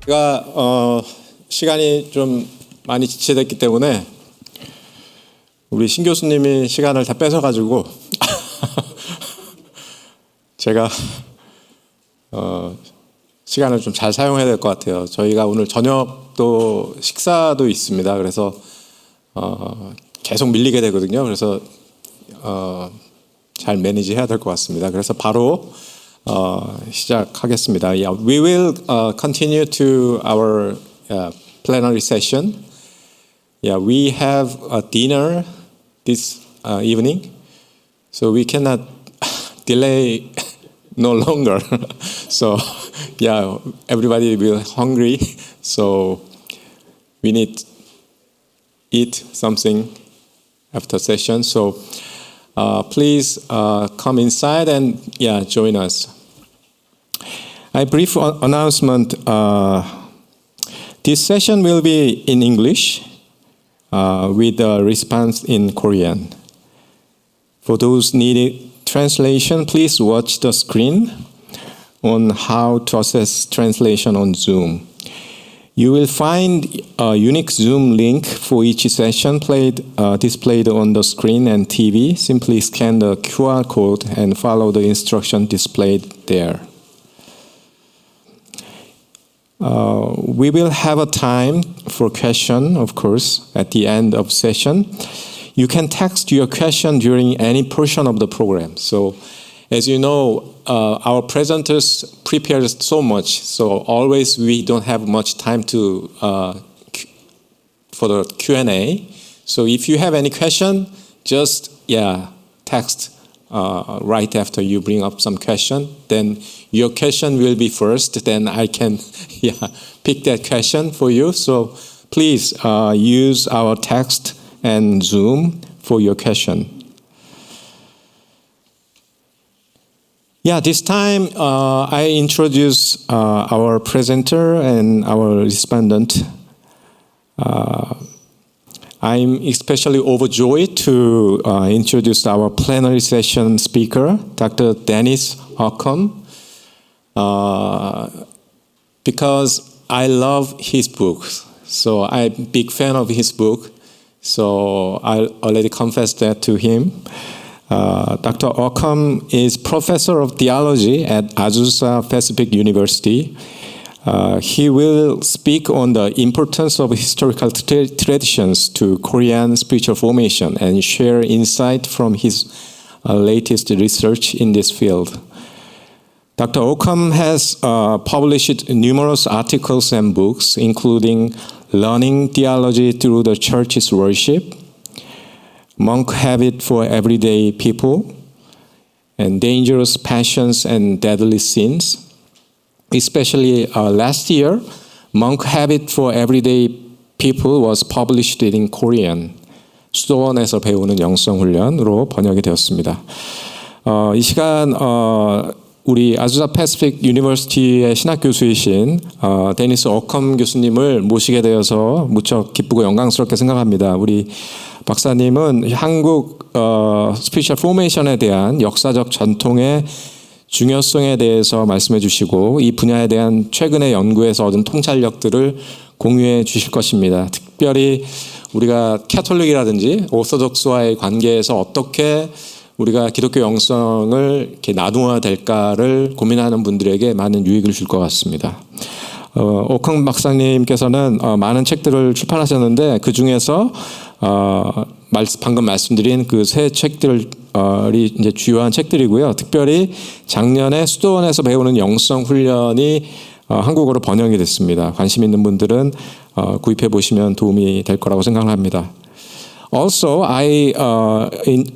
제가 시간이 좀 많이 지체됐기 때문에 우리 신 교수님이 시간을 다 뺏어가지고 제가 시간을 좀 잘 사용해야 될 것 같아요. 저희가 오늘 저녁도 식사도 있습니다. 그래서 계속 밀리게 되거든요. 그래서 잘 매니지해야 될 것 같습니다. 그래서 바로 시작하겠습니다. Yeah, we will continue to our plenary session. Yeah, we have a dinner this evening, so we cannot delay no longer. So, yeah, everybody will hungry, so we need eat something after session. So, please come inside and join us. A brief announcement. This session will be in English with a response in Korean. For those needing translation, please watch the screen on how to access translation on Zoom. You will find a unique Zoom link for each session displayed on the screen and TV. Simply scan the QR code and follow the instruction displayed there. We will have a time for question, of course, at the end of session. You can text your question during any portion of the program. So, as you know, our presenters prepared so much, so always we don't have much time to for the Q&A. So if you have any question, just text right after you bring up some question. Then your question will be first. Then I can pick that question for you. So please use our text and Zoom for your question. This time I introduce our presenter and our respondent. I'm especially overjoyed to introduce our plenary session speaker, Dr. Dennis Okholm, because I love his books. So I'm a big fan of his book. So I already confessed that to him. Dr. Okholm is professor of theology at Azusa Pacific University. He will speak on the importance of historical traditions to Korean spiritual formation and share insight from his latest research in this field. Dr. Okholm has published numerous articles and books, including Learning Theology Through the Church's Worship, Monk Habit for Everyday People, and Dangerous Passions and Deadly Sins. Especially last year, Monk Habit for Everyday People was published in Korean. 수도원에서 배우는 영성훈련으로 번역이 되었습니다. 이 시간 우리 아주사 패시픽 유니버시티의 신학 교수이신 데니스 오컴 교수님을 모시게 되어서 무척 기쁘고 영광스럽게 생각합니다. 우리 박사님은 한국 스피리추얼 포메이션에 대한 역사적 전통의 중요성에 대해서 말씀해 주시고 이 분야에 대한 최근의 연구에서 얻은 통찰력들을 공유해 주실 것입니다. 특별히 우리가 캐톨릭이라든지 오소독스와의 관계에서 어떻게 우리가 기독교 영성을 이렇게 나누어야 될까를 고민하는 분들에게 많은 유익을 줄 것 같습니다. 오콩 박사님께서는 많은 책들을 출판하셨는데 그 중에서 방금 말씀드린 그 세 책들이 이제 주요한 책들이고요. 특별히 작년에 수도원에서 배우는 영성 훈련이 한국어로 번역이 됐습니다. 관심 있는 분들은 구입해 보시면 도움이 될 거라고 생각합니다. Also, I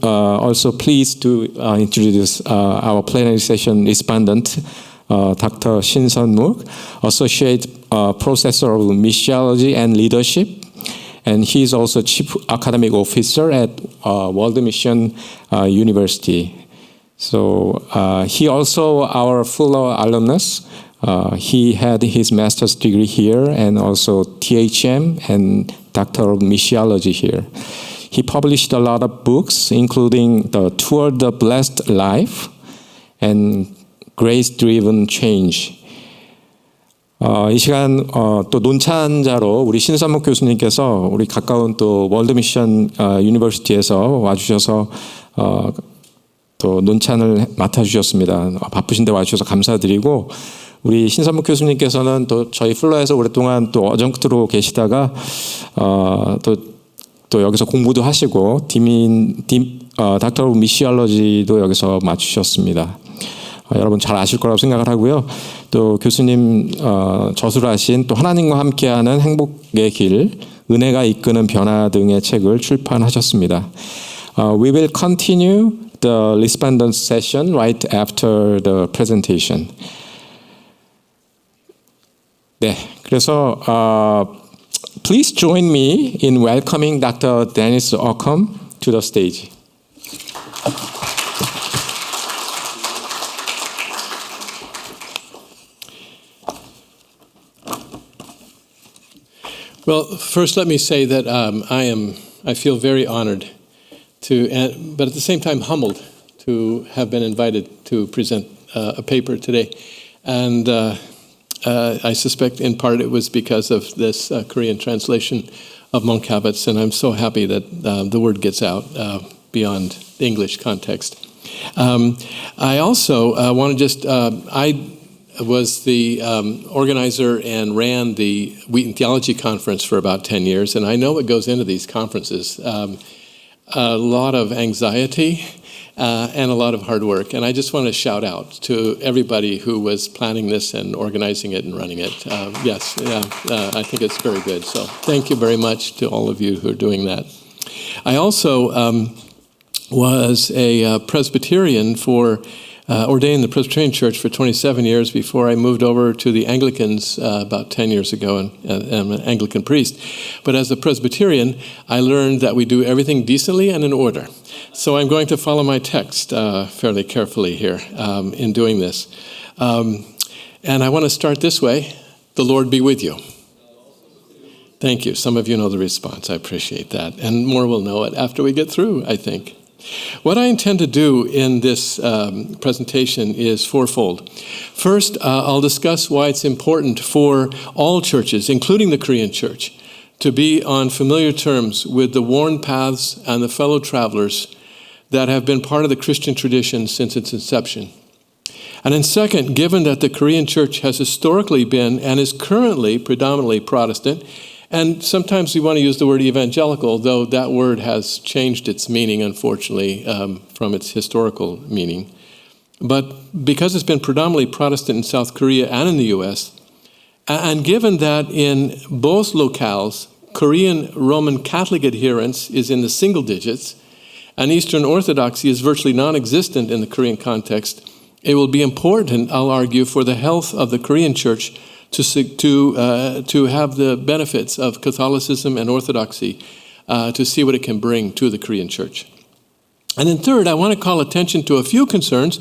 also pleased to introduce our plenary session respondent, Dr. Shin Sun-mook, Associate Professor of Missiology and Leadership, and he is also Chief Academic Officer at World Mission University. So he also our Fuller alumnus. He had his master's degree here and also THM and Doctor of Missiology here. He published a lot of books, including the Toward the Blessed Life and Grace-Driven Change. 이 시간 또 논찬자로 우리 신선목 교수님께서 우리 가까운 또 월드미션 유니버시티에서 와주셔서 또 논찬을 맡아주셨습니다. 바쁘신데 와주셔서 감사드리고, 우리 신선목 교수님께서는 또 저희 플러에서 오랫동안 또 어정트로 계시다가 또 여기서 공부도 하시고 닥터 오브 미시올로지도 여기서 맡으셨습니다. 여러분 잘 아실 거라고 생각을 하고요. 또 교수님 저술하신 또 하나님과 함께하는 행복의 길, 은혜가 이끄는 변화 등의 책을 출판하셨습니다. We will continue the respondent session right after the presentation. 네, 그래서 please join me in welcoming Dr. Dennis Okholm to the stage. Well, first let me say that I feel very honored but at the same time humbled to have been invited to present a paper today. And I suspect in part it was because of this Korean translation of Monk Habits, and I'm so happy that the word gets out beyond the English context. I also want to just, I was the organizer and ran the Wheaton Theology Conference for about 10 years, and I know what goes into these conferences. A lot of anxiety and a lot of hard work. And I just want to shout out to everybody who was planning this and organizing it and running it. I think it's very good. So thank you very much to all of you who are doing that. I also was a Presbyterian ordained in the Presbyterian Church for 27 years before I moved over to the Anglicans about 10 years ago, and I'm an Anglican priest. But as a Presbyterian, I learned that we do everything decently and in order. So I'm going to follow my text fairly carefully here in doing this. And I want to start this way. The Lord be with you. Thank you. Some of you know the response. I appreciate that. And more will know it after we get through, I think. What I intend to do in this presentation is fourfold. First, I'll discuss why it's important for all churches, including the Korean Church, to be on familiar terms with the worn paths and the fellow travelers that have been part of the Christian tradition since its inception. And then second, given that the Korean Church has historically been and is currently predominantly Protestant, and sometimes we want to use the word evangelical, though that word has changed its meaning, unfortunately, from its historical meaning. But because it's been predominantly Protestant in South Korea and in the U.S., and given that in both locales, Korean Roman Catholic adherence is in the single digits, and Eastern Orthodoxy is virtually non-existent in the Korean context, it will be important, I'll argue, for the health of the Korean Church to have the benefits of Catholicism and Orthodoxy, to see what it can bring to the Korean Church. And then third, I want to call attention to a few concerns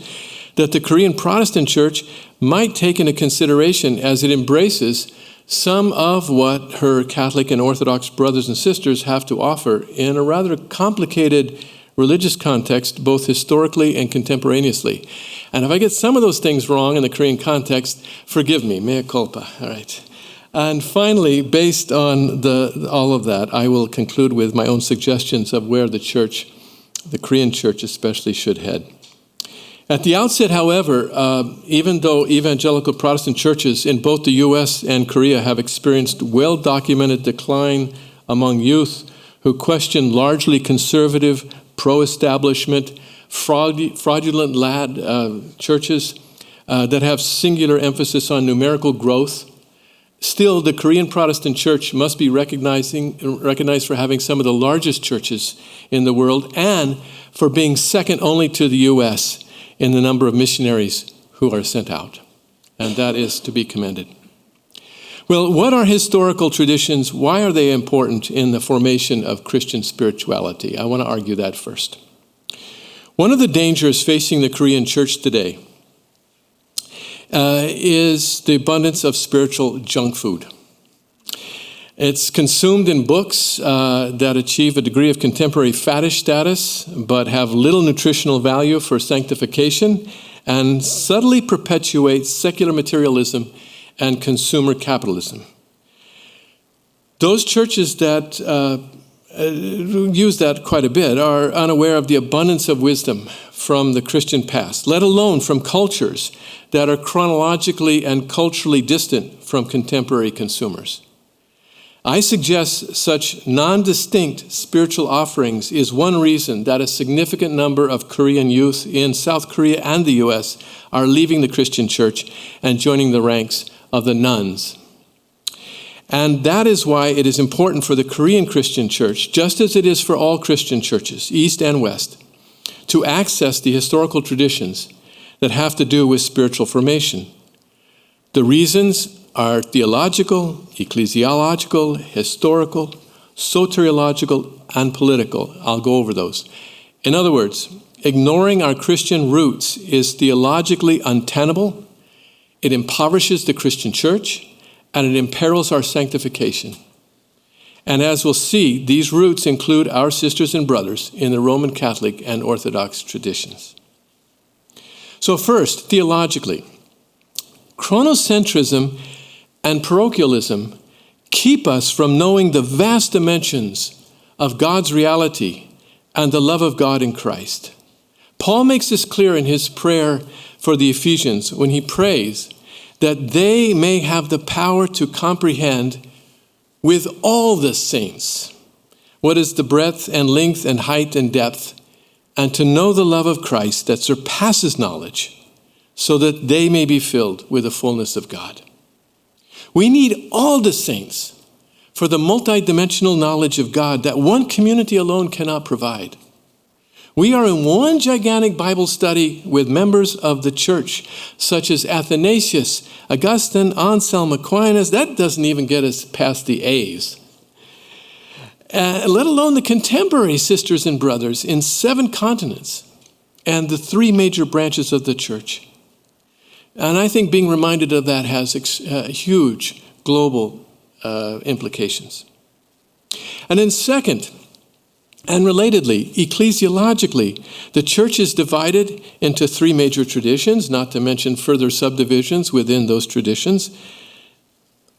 that the Korean Protestant Church might take into consideration as it embraces some of what her Catholic and Orthodox brothers and sisters have to offer in a rather complicated religious context, both historically and contemporaneously. And if I get some of those things wrong in the Korean context, forgive me, mea culpa, all right. And finally, based on all of that, I will conclude with my own suggestions of where the church, the Korean church especially, should head. At the outset, however, even though evangelical Protestant churches in both the U.S. and Korea have experienced well-documented decline among youth who question largely conservative, pro-establishment, fraudulent lad churches that have singular emphasis on numerical growth, still the Korean Protestant church must be recognized for having some of the largest churches in the world and for being second only to the U.S. in the number of missionaries who are sent out. And that is to be commended. Well, what are historical traditions? Why are they important in the formation of Christian spirituality? I want to argue that first. One of the dangers facing the Korean church today is the abundance of spiritual junk food. It's consumed in books that achieve a degree of contemporary faddish status, but have little nutritional value for sanctification, and subtly perpetuate secular materialism and consumer capitalism. Those churches that use that quite a bit are unaware of the abundance of wisdom from the Christian past, let alone from cultures that are chronologically and culturally distant from contemporary consumers. I suggest such non-distinct spiritual offerings is one reason that a significant number of Korean youth in South Korea and the U.S. are leaving the Christian church and joining the ranks of the nuns. And that is why it is important for the Korean Christian church, just as it is for all Christian churches, East and West, to access the historical traditions that have to do with spiritual formation. The reasons are theological, ecclesiological, historical, soteriological, and political. I'll go over those. In other words, ignoring our Christian roots is theologically untenable, it impoverishes the Christian church, and it imperils our sanctification. And as we'll see, these roots include our sisters and brothers in the Roman Catholic and Orthodox traditions. So first, theologically, chronocentrism and parochialism keep us from knowing the vast dimensions of God's reality and the love of God in Christ. Paul makes this clear in his prayer for the Ephesians when he prays that they may have the power to comprehend with all the saints what is the breadth and length and height and depth, and to know the love of Christ that surpasses knowledge, so that they may be filled with the fullness of God. We need all the saints for the multidimensional knowledge of God that one community alone cannot provide. We are in one gigantic Bible study with members of the church, such as Athanasius, Augustine, Anselm, Aquinas. That doesn't even get us past the A's. Let alone the contemporary sisters and brothers in 7 continents and the 3 major branches of the church. And I think being reminded of that has huge global implications. And then second, and relatedly, ecclesiologically, the church is divided into 3 major traditions, not to mention further subdivisions within those traditions.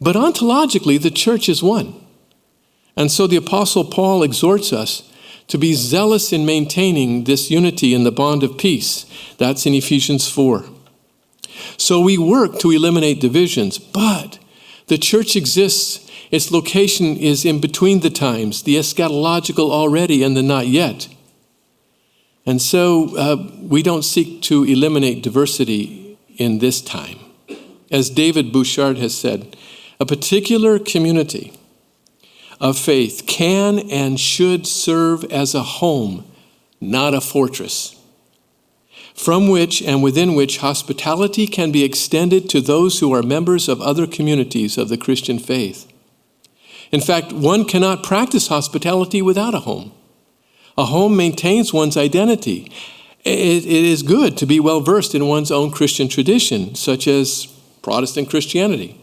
But ontologically, the church is one. And so the Apostle Paul exhorts us to be zealous in maintaining this unity in the bond of peace. That's in Ephesians 4. So we work to eliminate divisions, but the church exists. Its location is in between the times, the eschatological already and the not yet. And so we don't seek to eliminate diversity in this time. As David Bouchard has said, a particular community of faith can and should serve as a home, not a fortress, from which and within which hospitality can be extended to those who are members of other communities of the Christian faith. In fact, one cannot practice hospitality without a home. A home maintains one's identity. It is good to be well versed in one's own Christian tradition, such as Protestant Christianity.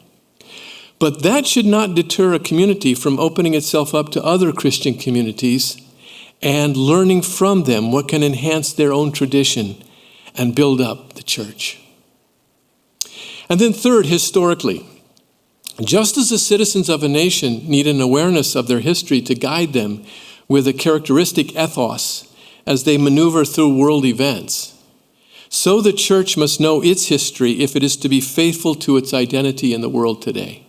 But that should not deter a community from opening itself up to other Christian communities and learning from them what can enhance their own tradition and build up the church. And then third, historically, just as the citizens of a nation need an awareness of their history to guide them with a characteristic ethos as they maneuver through world events, so the church must know its history if it is to be faithful to its identity in the world today.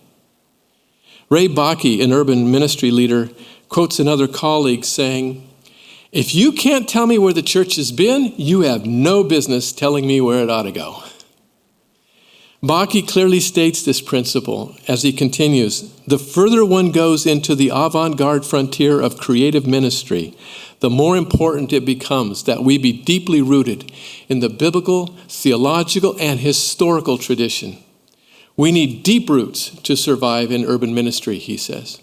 Ray Bakke, an urban ministry leader, quotes another colleague saying, "If you can't tell me where the church has been, you have no business telling me where it ought to go." Bakke clearly states this principle as he continues, "The further one goes into the avant-garde frontier of creative ministry, the more important it becomes that we be deeply rooted in the biblical, theological, and historical tradition. We need deep roots to survive in urban ministry," he says.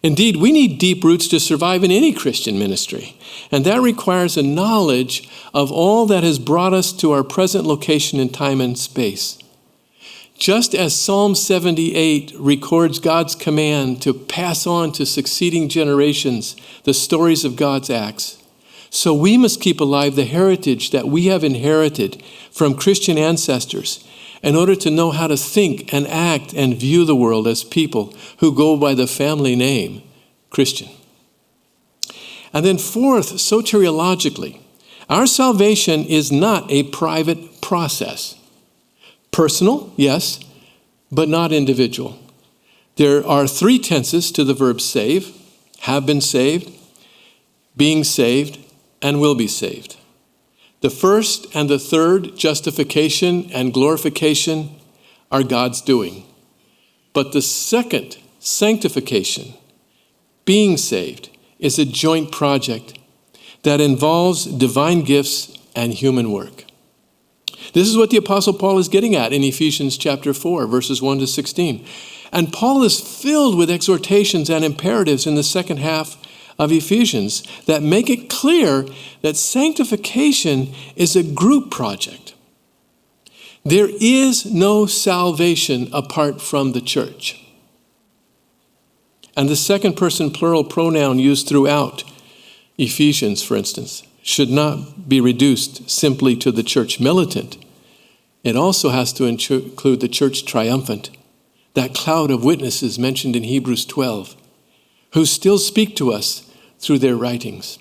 Indeed, we need deep roots to survive in any Christian ministry, and that requires a knowledge of all that has brought us to our present location in time and space. Just as Psalm 78 records God's command to pass on to succeeding generations the stories of God's acts, so we must keep alive the heritage that we have inherited from Christian ancestors in order to know how to think and act and view the world as people who go by the family name Christian. And then fourth, soteriologically, our salvation is not a private process. Personal, yes, but not individual. There are three tenses to the verb save: have been saved, being saved, and will be saved. The first and the third, justification and glorification, are God's doing. But the second, sanctification, being saved, is a joint project that involves divine gifts and human work. This is what the Apostle Paul is getting at in Ephesians chapter 4, verses 1 to 16. And Paul is filled with exhortations and imperatives in the second half of Ephesians that make it clear that sanctification is a group project. There is no salvation apart from the church. And the second person plural pronoun used throughout Ephesians, for instance, should not be reduced simply to the church militant. It also has to include the church triumphant, that cloud of witnesses mentioned in Hebrews 12, who still speak to us through their writings.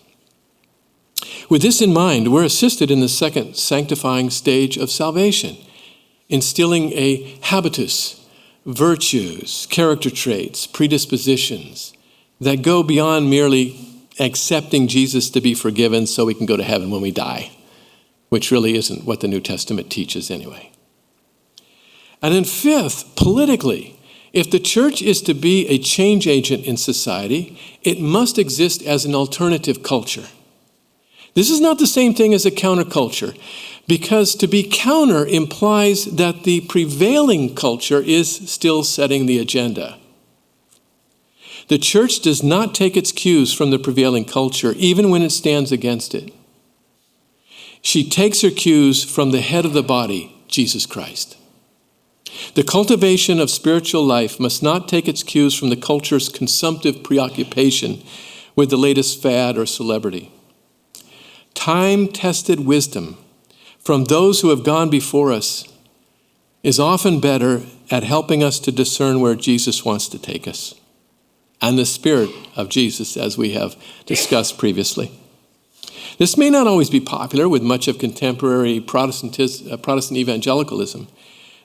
With this in mind, we're assisted in the second sanctifying stage of salvation, instilling a habitus, virtues, character traits, predispositions that go beyond merely accepting Jesus to be forgiven so we can go to heaven when we die, which really isn't what the New Testament teaches anyway. And then fifth, politically, if the church is to be a change agent in society, it must exist as an alternative culture. This is not the same thing as a counterculture, because to be counter implies that the prevailing culture is still setting the agenda. The church does not take its cues from the prevailing culture, even when it stands against it. She takes her cues from the head of the body, Jesus Christ. The cultivation of spiritual life must not take its cues from the culture's consumptive preoccupation with the latest fad or celebrity. Time-tested wisdom from those who have gone before us is often better at helping us to discern where Jesus wants to take us, and the Spirit of Jesus, as we have discussed previously. This may not always be popular with much of contemporary Protestant evangelicalism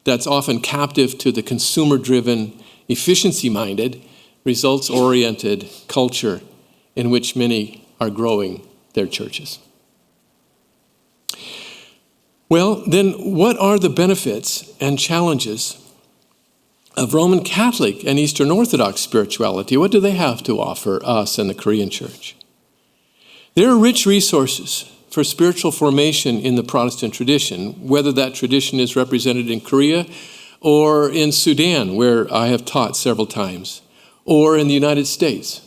that's often captive to the consumer-driven, efficiency-minded, results-oriented culture in which many are growing their churches. Well, then what are the benefits and challenges of Roman Catholic and Eastern Orthodox spirituality? What do they have to offer us and the Korean church? There are rich resources for spiritual formation in the Protestant tradition, whether that tradition is represented in Korea or in Sudan, where I have taught several times, or in the United States.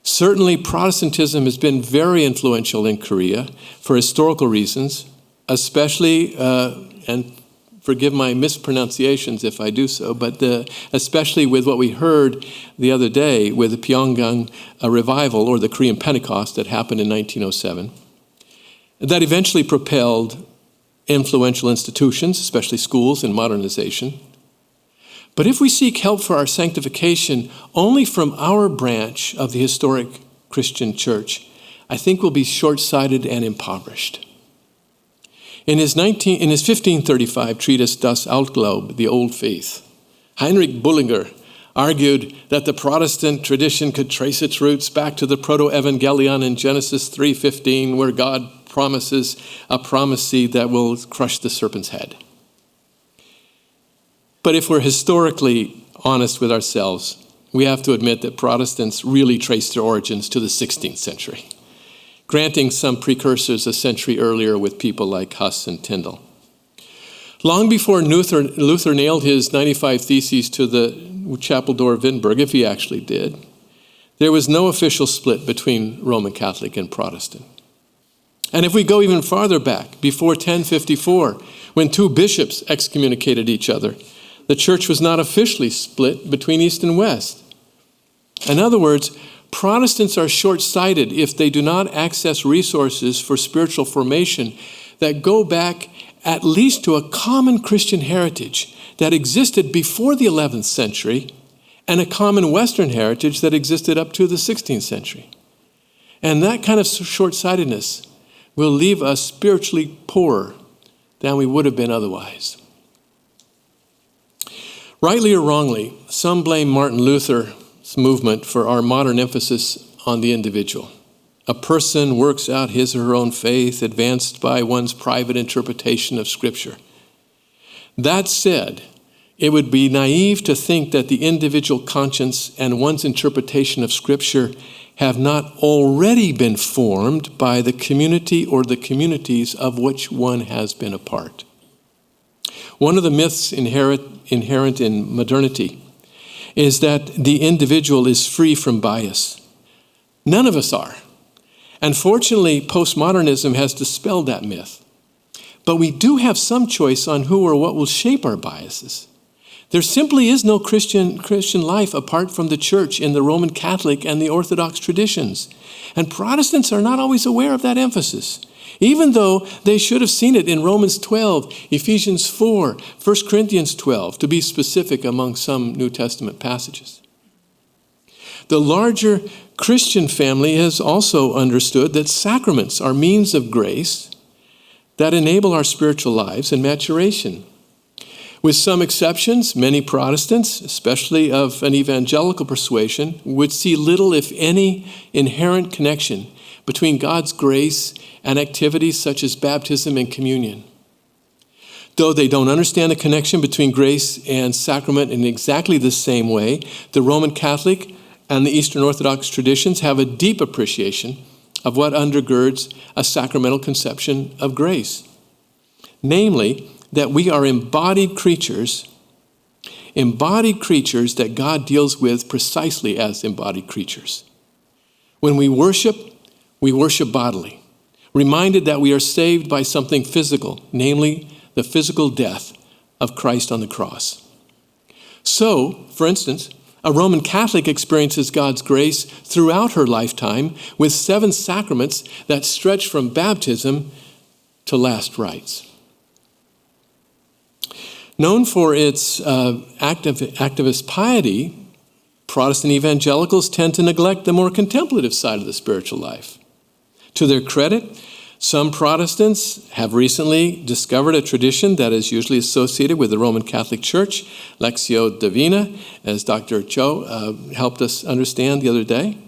Certainly, Protestantism has been very influential in Korea for historical reasons, especially, and forgive my mispronunciations if I do so, but especially with what we heard the other day with the Pyongyang revival, or the Korean Pentecost that happened in 1907. That eventually propelled influential institutions, especially schools, in modernization. But if we seek help for our sanctification only from our branch of the historic Christian church, I think we'll be short-sighted and impoverished. In his 1535 treatise Das Altglaub, The Old Faith, Heinrich Bullinger argued that the Protestant tradition could trace its roots back to the proto-evangelion in Genesis 3:15, where God promises a promise seed that will crush the serpent's head. But if we're historically honest with ourselves, we have to admit that Protestants really trace their origins to the 16th century, granting some precursors a century earlier with people like Huss and Tyndale. Long before Luther nailed his 95 Theses to the chapel door of Wittenberg, if he actually did, there was no official split between Roman Catholic and Protestant. And if we go even farther back, before 1054, when two bishops excommunicated each other, the church was not officially split between East and West. In other words, Protestants are short-sighted if they do not access resources for spiritual formation that go back at least to a common Christian heritage that existed before the 11th century and a common Western heritage that existed up to the 16th century. And that kind of short-sightedness will leave us spiritually poorer than we would have been otherwise. Rightly or wrongly, some blame Martin Luther's movement for our modern emphasis on the individual. A person works out his or her own faith, advanced by one's private interpretation of Scripture. That said, it would be naive to think that the individual conscience and one's interpretation of Scripture have not already been formed by the community or the communities of which one has been a part. One of the myths inherent in modernity is that the individual is free from bias. None of us are. And fortunately, postmodernism has dispelled that myth. But we do have some choice on who or what will shape our biases. There simply is no Christian life apart from the church in the Roman Catholic and the Orthodox traditions. And Protestants are not always aware of that emphasis, even though they should have seen it in Romans 12, Ephesians 4, 1 Corinthians 12, to be specific among some New Testament passages. The larger Christian family has also understood that sacraments are means of grace that enable our spiritual lives and maturation. With some exceptions, many Protestants, especially of an evangelical persuasion, would see little, if any, inherent connection between God's grace and activities such as baptism and communion. Though they don't understand the connection between grace and sacrament in exactly the same way, the Roman Catholic and the Eastern Orthodox traditions have a deep appreciation of what undergirds a sacramental conception of grace. Namely, that we are embodied creatures that God deals with precisely as embodied creatures. When we worship bodily, reminded that we are saved by something physical, namely the physical death of Christ on the cross. So, for instance, a Roman Catholic experiences God's grace throughout her lifetime with 7 sacraments that stretch from baptism to last rites. Known for its activist piety, Protestant evangelicals tend to neglect the more contemplative side of the spiritual life. To their credit, some Protestants have recently discovered a tradition that is usually associated with the Roman Catholic Church, Lectio Divina, as Dr. Cho helped us understand the other day.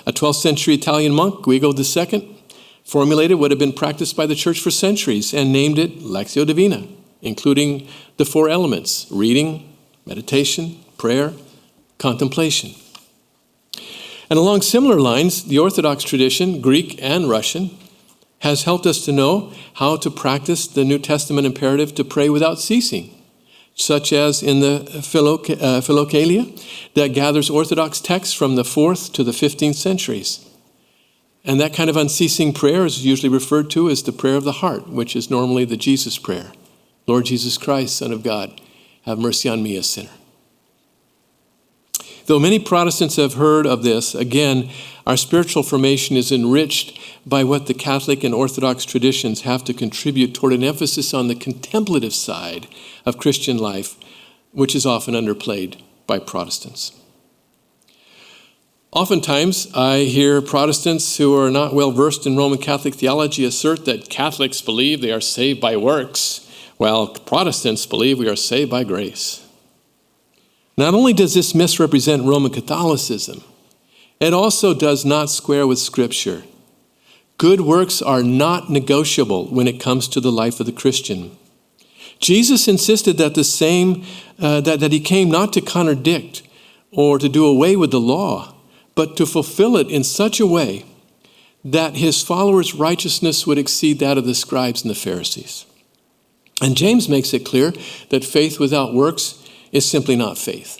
A 12th century Italian monk, Guido II, formulated what had been practiced by the Church for centuries and named it Lectio Divina, including the 4 elements: reading, meditation, prayer, contemplation. And along similar lines, the Orthodox tradition, Greek and Russian, has helped us to know how to practice the New Testament imperative to pray without ceasing, such as in the Philokalia that gathers Orthodox texts from the 4th to the 15th centuries. And that kind of unceasing prayer is usually referred to as the prayer of the heart, which is normally the Jesus prayer. Lord Jesus Christ, Son of God, have mercy on me, a sinner. Though many Protestants have heard of this, again, our spiritual formation is enriched by what the Catholic and Orthodox traditions have to contribute toward an emphasis on the contemplative side of Christian life, which is often underplayed by Protestants. Oftentimes, I hear Protestants who are not well versed in Roman Catholic theology assert that Catholics believe they are saved by works, while Protestants believe we are saved by grace. Not only does this misrepresent Roman Catholicism, it also does not square with Scripture. Good works are not negotiable when it comes to the life of the Christian. Jesus insisted that that he came not to contradict or to do away with the law, but to fulfill it in such a way that his followers' righteousness would exceed that of the scribes and the Pharisees. And James makes it clear that faith without works is simply not faith.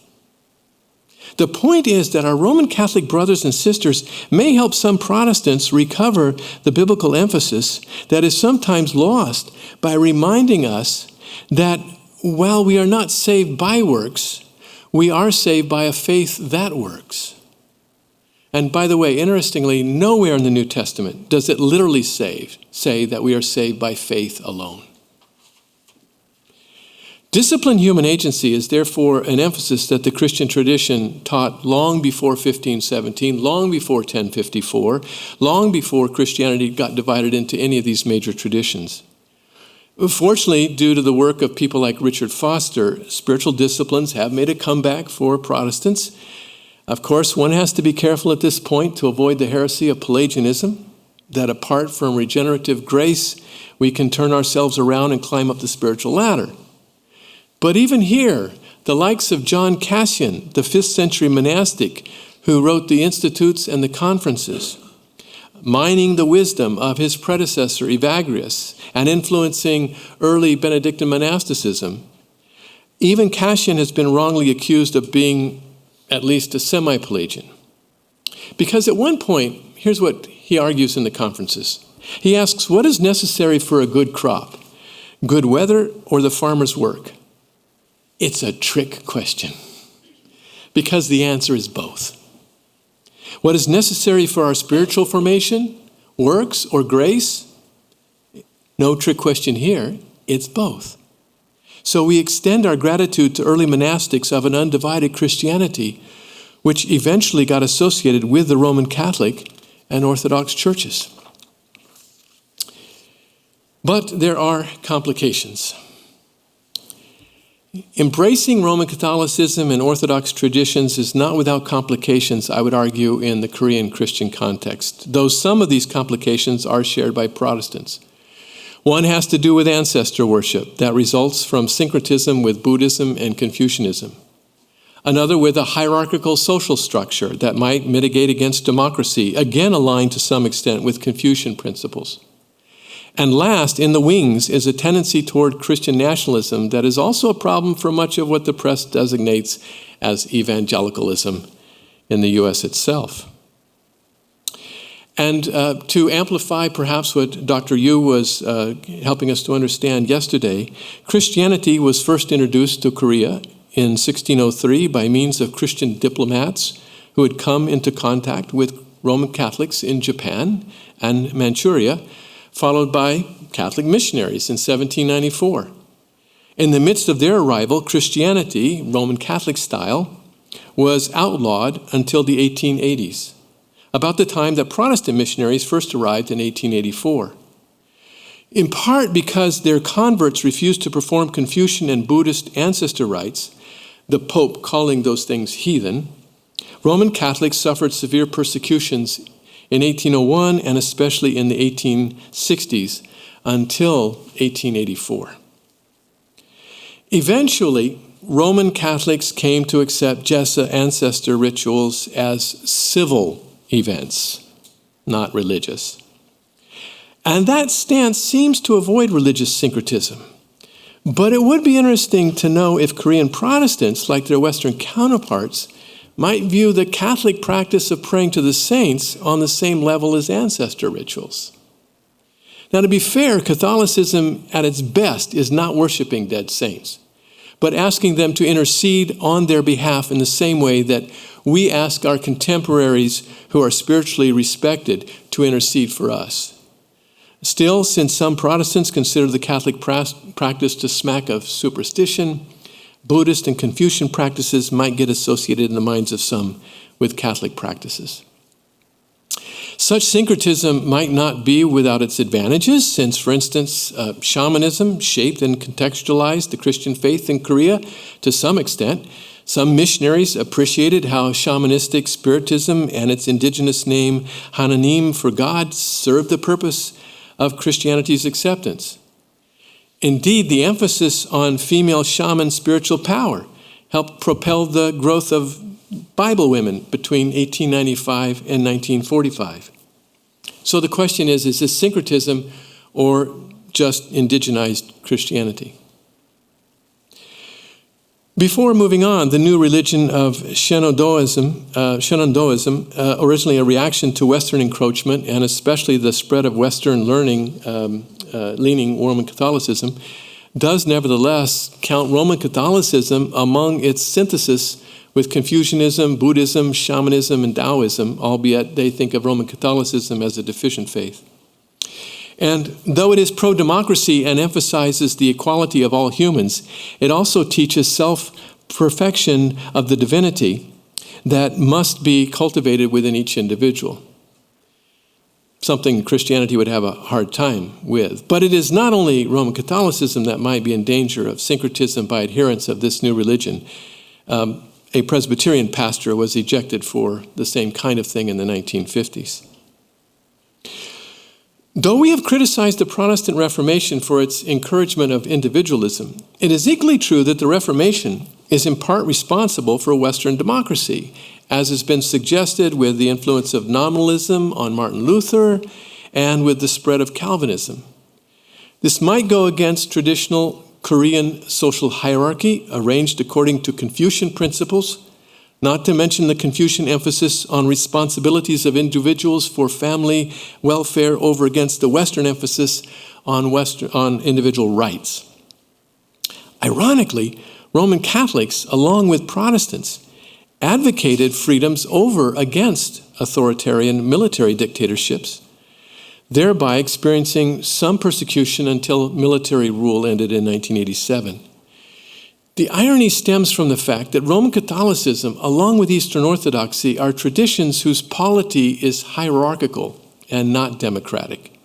The point is that our Roman Catholic brothers and sisters may help some Protestants recover the biblical emphasis that is sometimes lost by reminding us that while we are not saved by works, we are saved by a faith that works. And by the way, interestingly, nowhere in the New Testament does it literally say that we are saved by faith alone. Disciplined human agency is therefore an emphasis that the Christian tradition taught long before 1517, long before 1054, long before Christianity got divided into any of these major traditions. Fortunately, due to the work of people like Richard Foster, spiritual disciplines have made a comeback for Protestants. Of course, one has to be careful at this point to avoid the heresy of Pelagianism, that apart from regenerative grace, we can turn ourselves around and climb up the spiritual ladder. But even here, the likes of John Cassian, the 5th century monastic, who wrote the Institutes and the Conferences, mining the wisdom of his predecessor Evagrius and influencing early Benedictine monasticism, even Cassian has been wrongly accused of being at least a semi-Pelagian. Because at one point, here's what he argues in the Conferences. He asks, what is necessary for a good crop? Good weather or the farmer's work? It's a trick question, because the answer is both. What is necessary for our spiritual formation? Works or grace? No trick question here. It's both. So we extend our gratitude to early monastics of an undivided Christianity, which eventually got associated with the Roman Catholic and Orthodox churches. But there are complications. Embracing Roman Catholicism and Orthodox traditions is not without complications, I would argue, in the Korean Christian context, though some of these complications are shared by Protestants. One has to do with ancestor worship that results from syncretism with Buddhism and Confucianism. Another with a hierarchical social structure that might mitigate against democracy, again aligned to some extent with Confucian principles. And last, in the wings, is a tendency toward Christian nationalism that is also a problem for much of what the press designates as evangelicalism in the U.S. itself. And to amplify perhaps what Dr. Yu was helping us to understand yesterday, Christianity was first introduced to Korea in 1603 by means of Christian diplomats who had come into contact with Roman Catholics in Japan and Manchuria, followed by Catholic missionaries in 1794. In the midst of their arrival, Christianity, Roman Catholic style, was outlawed until the 1880s, about the time that Protestant missionaries first arrived in 1884. In part because their converts refused to perform Confucian and Buddhist ancestor rites, the Pope calling those things heathen, Roman Catholics suffered severe persecutions in 1801 and especially in the 1860s until 1884. Eventually, Roman Catholics came to accept Jesa ancestor rituals as civil events, not religious. And that stance seems to avoid religious syncretism. But it would be interesting to know if Korean Protestants, like their Western counterparts, might view the Catholic practice of praying to the saints on the same level as ancestor rituals. Now, to be fair, Catholicism at its best is not worshiping dead saints, but asking them to intercede on their behalf in the same way that we ask our contemporaries who are spiritually respected to intercede for us. Still, since some Protestants consider the Catholic practice to smack of superstition, Buddhist and Confucian practices might get associated in the minds of some with Catholic practices. Such syncretism might not be without its advantages, since, for instance, shamanism shaped and contextualized the Christian faith in Korea to some extent. Some missionaries appreciated how shamanistic spiritism and its indigenous name, Hananim for God, served the purpose of Christianity's acceptance. Indeed, the emphasis on female shaman spiritual power helped propel the growth of Bible women between 1895 and 1945. So the question is this syncretism or just indigenized Christianity? Before moving on, the new religion of Shenandoaism, originally a reaction to Western encroachment and especially the spread of Western leaning Roman Catholicism, does nevertheless count Roman Catholicism among its synthesis with Confucianism, Buddhism, shamanism, and Taoism, albeit they think of Roman Catholicism as a deficient faith. And though it is pro-democracy and emphasizes the equality of all humans, it also teaches self-perfection of the divinity that must be cultivated within each individual. Something Christianity would have a hard time with. But it is not only Roman Catholicism that might be in danger of syncretism by adherents of this new religion. A Presbyterian pastor was ejected for the same kind of thing in the 1950s. Though we have criticized the Protestant Reformation for its encouragement of individualism, it is equally true that the Reformation is in part responsible for Western democracy, as has been suggested with the influence of nominalism on Martin Luther and with the spread of Calvinism. This might go against traditional Korean social hierarchy arranged according to Confucian principles, not to mention the Confucian emphasis on responsibilities of individuals for family welfare over against the Western emphasis on individual rights. Ironically, Roman Catholics, along with Protestants, advocated freedoms over against authoritarian military dictatorships, thereby experiencing some persecution until military rule ended in 1987. The irony stems from the fact that Roman Catholicism, along with Eastern Orthodoxy, are traditions whose polity is hierarchical and not democratic.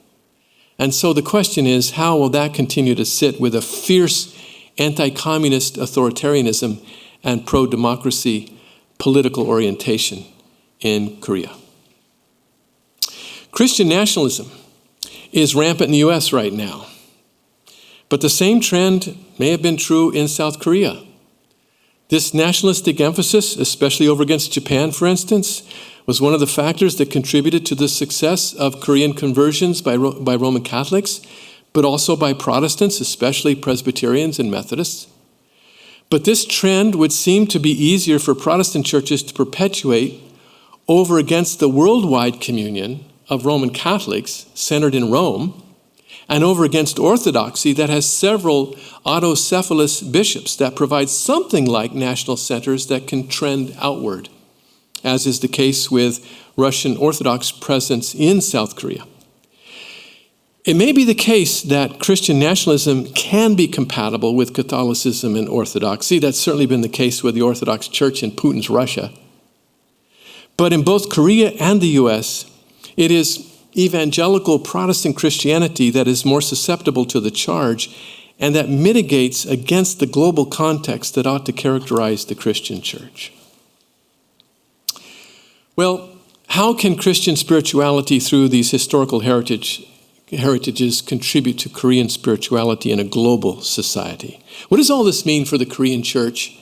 And so the question is, how will that continue to sit with a fierce anti-communist authoritarianism and pro-democracy political orientation in Korea? Christian nationalism is rampant in the U.S. right now. But the same trend may have been true in South Korea. This nationalistic emphasis, especially over against Japan, for instance, was one of the factors that contributed to the success of Korean conversions by Roman Catholics, but also by Protestants, especially Presbyterians and Methodists. But this trend would seem to be easier for Protestant churches to perpetuate over against the worldwide communion of Roman Catholics centered in Rome, and over against Orthodoxy that has several autocephalous bishops that provide something like national centers that can trend outward, as is the case with Russian Orthodox presence in South Korea. It may be the case that Christian nationalism can be compatible with Catholicism and Orthodoxy. That's certainly been the case with the Orthodox Church in Putin's Russia. But in both Korea and the U.S., it is evangelical Protestant Christianity that is more susceptible to the charge and that mitigates against the global context that ought to characterize the Christian church. Well, how can Christian spirituality through these historical heritages contribute to Korean spirituality in a global society? What does all this mean for the Korean church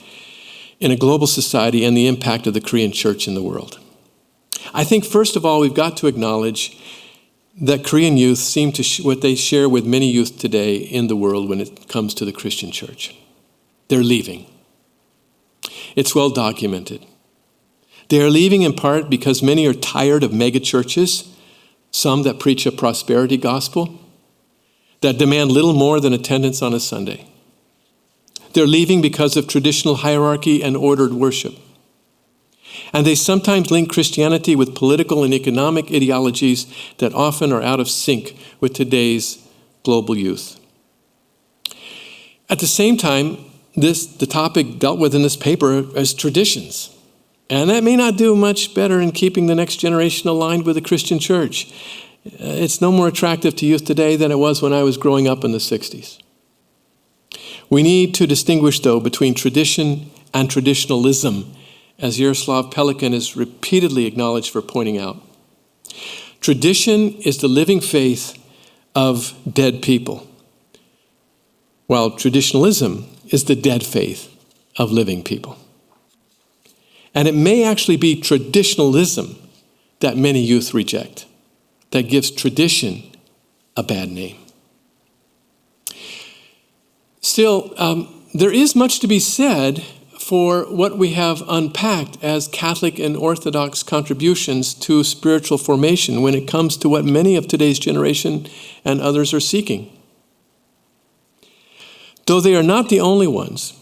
in a global society and the impact of the Korean church in the world? I think, first of all, we've got to acknowledge that Korean youth seem to what they share with many youth today in the world when it comes to the Christian church. They're leaving. It's well documented. They are leaving in part because many are tired of mega churches, some that preach a prosperity gospel, that demand little more than attendance on a Sunday. They're leaving because of traditional hierarchy and ordered worship. And they sometimes link Christianity with political and economic ideologies that often are out of sync with today's global youth. At the same time, the topic dealt with in this paper is traditions. And that may not do much better in keeping the next generation aligned with the Christian church. It's no more attractive to youth today than it was when I was growing up in the 60s. We need to distinguish, though, between tradition and traditionalism, as Yaroslav Pelikan is repeatedly acknowledged for pointing out. Tradition is the living faith of dead people, while traditionalism is the dead faith of living people. And it may actually be traditionalism that many youth reject, that gives tradition a bad name. Still, there is much to be said for what we have unpacked as Catholic and Orthodox contributions to spiritual formation when it comes to what many of today's generation and others are seeking. Though they are not the only ones,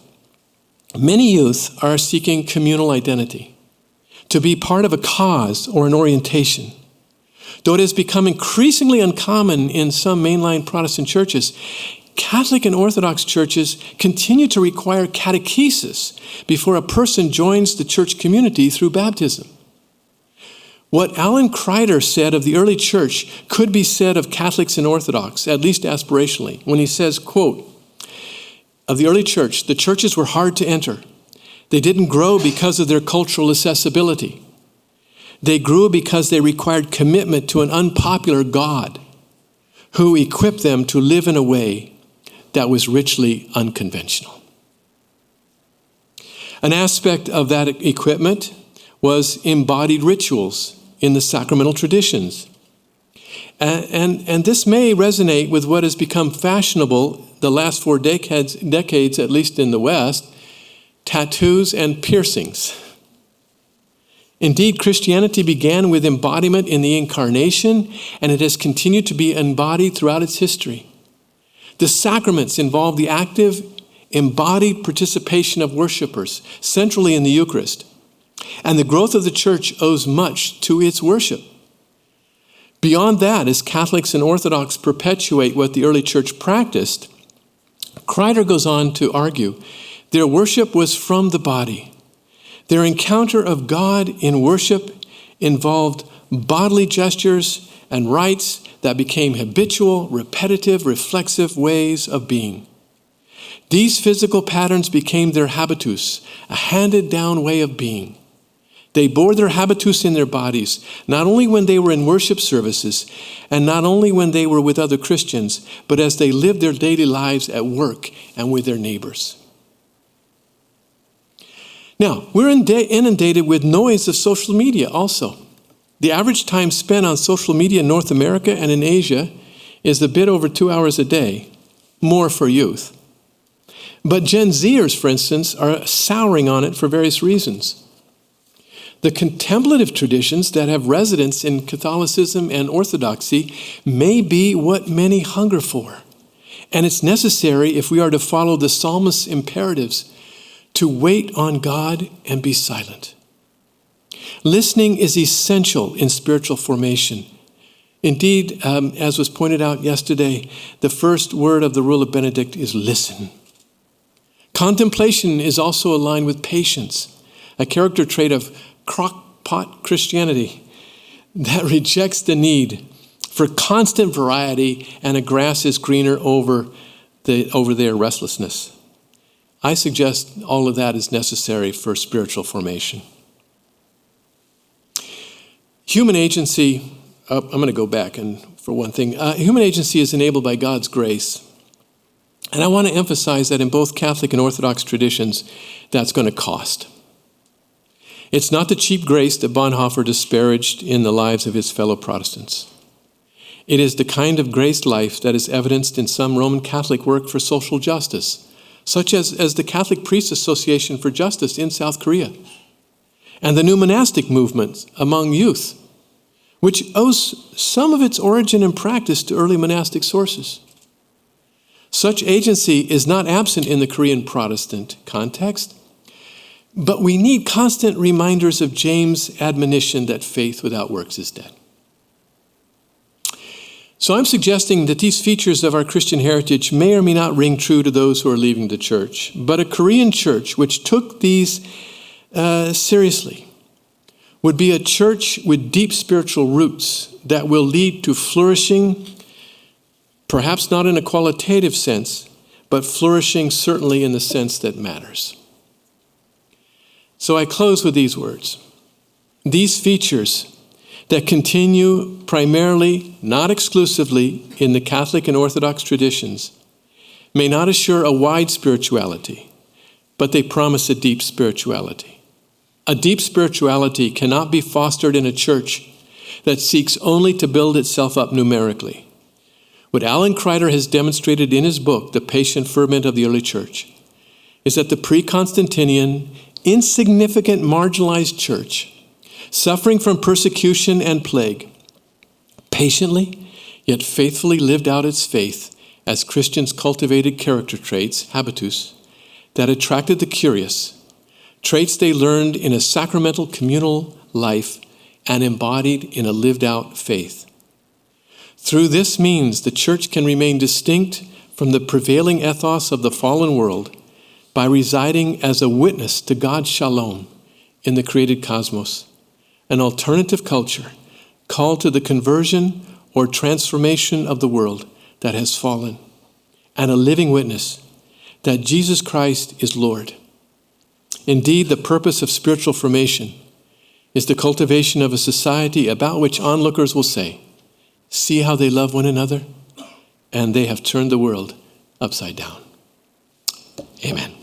many youth are seeking communal identity, to be part of a cause or an orientation, Though it has become increasingly uncommon in some mainline Protestant churches, Catholic and Orthodox churches continue to require catechesis before a person joins the church community through baptism. What Alan Kreider said of the early church could be said of Catholics and Orthodox, at least aspirationally, when he says, quote, of the early church, the churches were hard to enter. They didn't grow because of their cultural accessibility. They grew because they required commitment to an unpopular God who equipped them to live in a way that was richly unconventional. An aspect of that equipment was embodied rituals in the sacramental traditions. And this may resonate with what has become fashionable the last 4 decades, at least in the West, tattoos and piercings. Indeed, Christianity began with embodiment in the Incarnation, and it has continued to be embodied throughout its history. The sacraments involve the active, embodied participation of worshipers, centrally in the Eucharist. And the growth of the church owes much to its worship. Beyond that, as Catholics and Orthodox perpetuate what the early church practiced, Kreider goes on to argue their worship was from the body. Their encounter of God in worship involved bodily gestures and rites that became habitual, repetitive, reflexive ways of being. These physical patterns became their habitus, a handed-down way of being. They bore their habitus in their bodies, not only when they were in worship services, and not only when they were with other Christians, but as they lived their daily lives at work and with their neighbors. Now, we're inundated with noise of social media also. The average time spent on social media in North America and in Asia is a bit over 2 hours a day, more for youth. But Gen Zers, for instance, are souring on it for various reasons. The contemplative traditions that have residence in Catholicism and Orthodoxy may be what many hunger for. And it's necessary if we are to follow the psalmist's imperatives to wait on God and be silent. Listening is essential in spiritual formation. Indeed, as was pointed out yesterday, the first word of the Rule of Benedict is listen. Contemplation is also aligned with patience, a character trait of crock-pot Christianity that rejects the need for constant variety and a grass is greener over their restlessness. I suggest all of that is necessary for spiritual formation. Human agency, I'm going to go back and for one thing. Human agency is enabled by God's grace. And I want to emphasize that in both Catholic and Orthodox traditions, that's going to cost. It's not the cheap grace that Bonhoeffer disparaged in the lives of his fellow Protestants. It is the kind of grace life that is evidenced in some Roman Catholic work for social justice, such as the Catholic Priests Association for Justice in South Korea, and the new monastic movement among youth, which owes some of its origin and practice to early monastic sources. Such agency is not absent in the Korean Protestant context, but we need constant reminders of James' admonition that faith without works is dead. So I'm suggesting that these features of our Christian heritage may or may not ring true to those who are leaving the church. But a Korean church which took these seriously would be a church with deep spiritual roots that will lead to flourishing, perhaps not in a qualitative sense, but flourishing certainly in the sense that matters. So I close with these words. These features that continue primarily, not exclusively, in the Catholic and Orthodox traditions may not assure a wide spirituality, but they promise a deep spirituality. A deep spirituality cannot be fostered in a church that seeks only to build itself up numerically. What Alan Kreider has demonstrated in his book, The Patient Ferment of the Early Church, is that the pre-Constantinian, insignificant, marginalized church, suffering from persecution and plague, patiently yet faithfully lived out its faith as Christians cultivated character traits, habitus, that attracted the curious, traits they learned in a sacramental communal life and embodied in a lived-out faith. Through this means, the church can remain distinct from the prevailing ethos of the fallen world by residing as a witness to God's shalom in the created cosmos, an alternative culture called to the conversion or transformation of the world that has fallen, and a living witness that Jesus Christ is Lord. Indeed, the purpose of spiritual formation is the cultivation of a society about which onlookers will say, "See how they love one another, and they have turned the world upside down." Amen.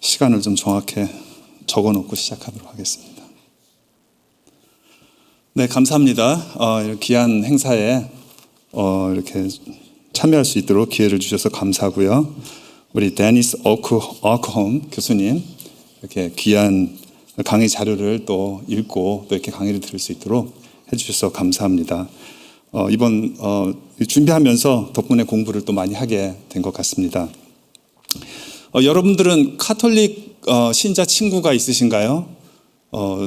시간을 좀 정확히 적어놓고 시작하도록 하겠습니다. 네, 감사합니다. 이렇게 귀한 행사에 이렇게 참여할 수 있도록 기회를 주셔서 감사하고요. 우리 데니스 오클홈 교수님 이렇게 귀한 강의 자료를 또 읽고 또 이렇게 강의를 들을 수 있도록 해주셔서 감사합니다. 이번 준비하면서 덕분에 공부를 또 많이 하게 된 것 같습니다. 여러분들은 카톨릭 신자 친구가 있으신가요?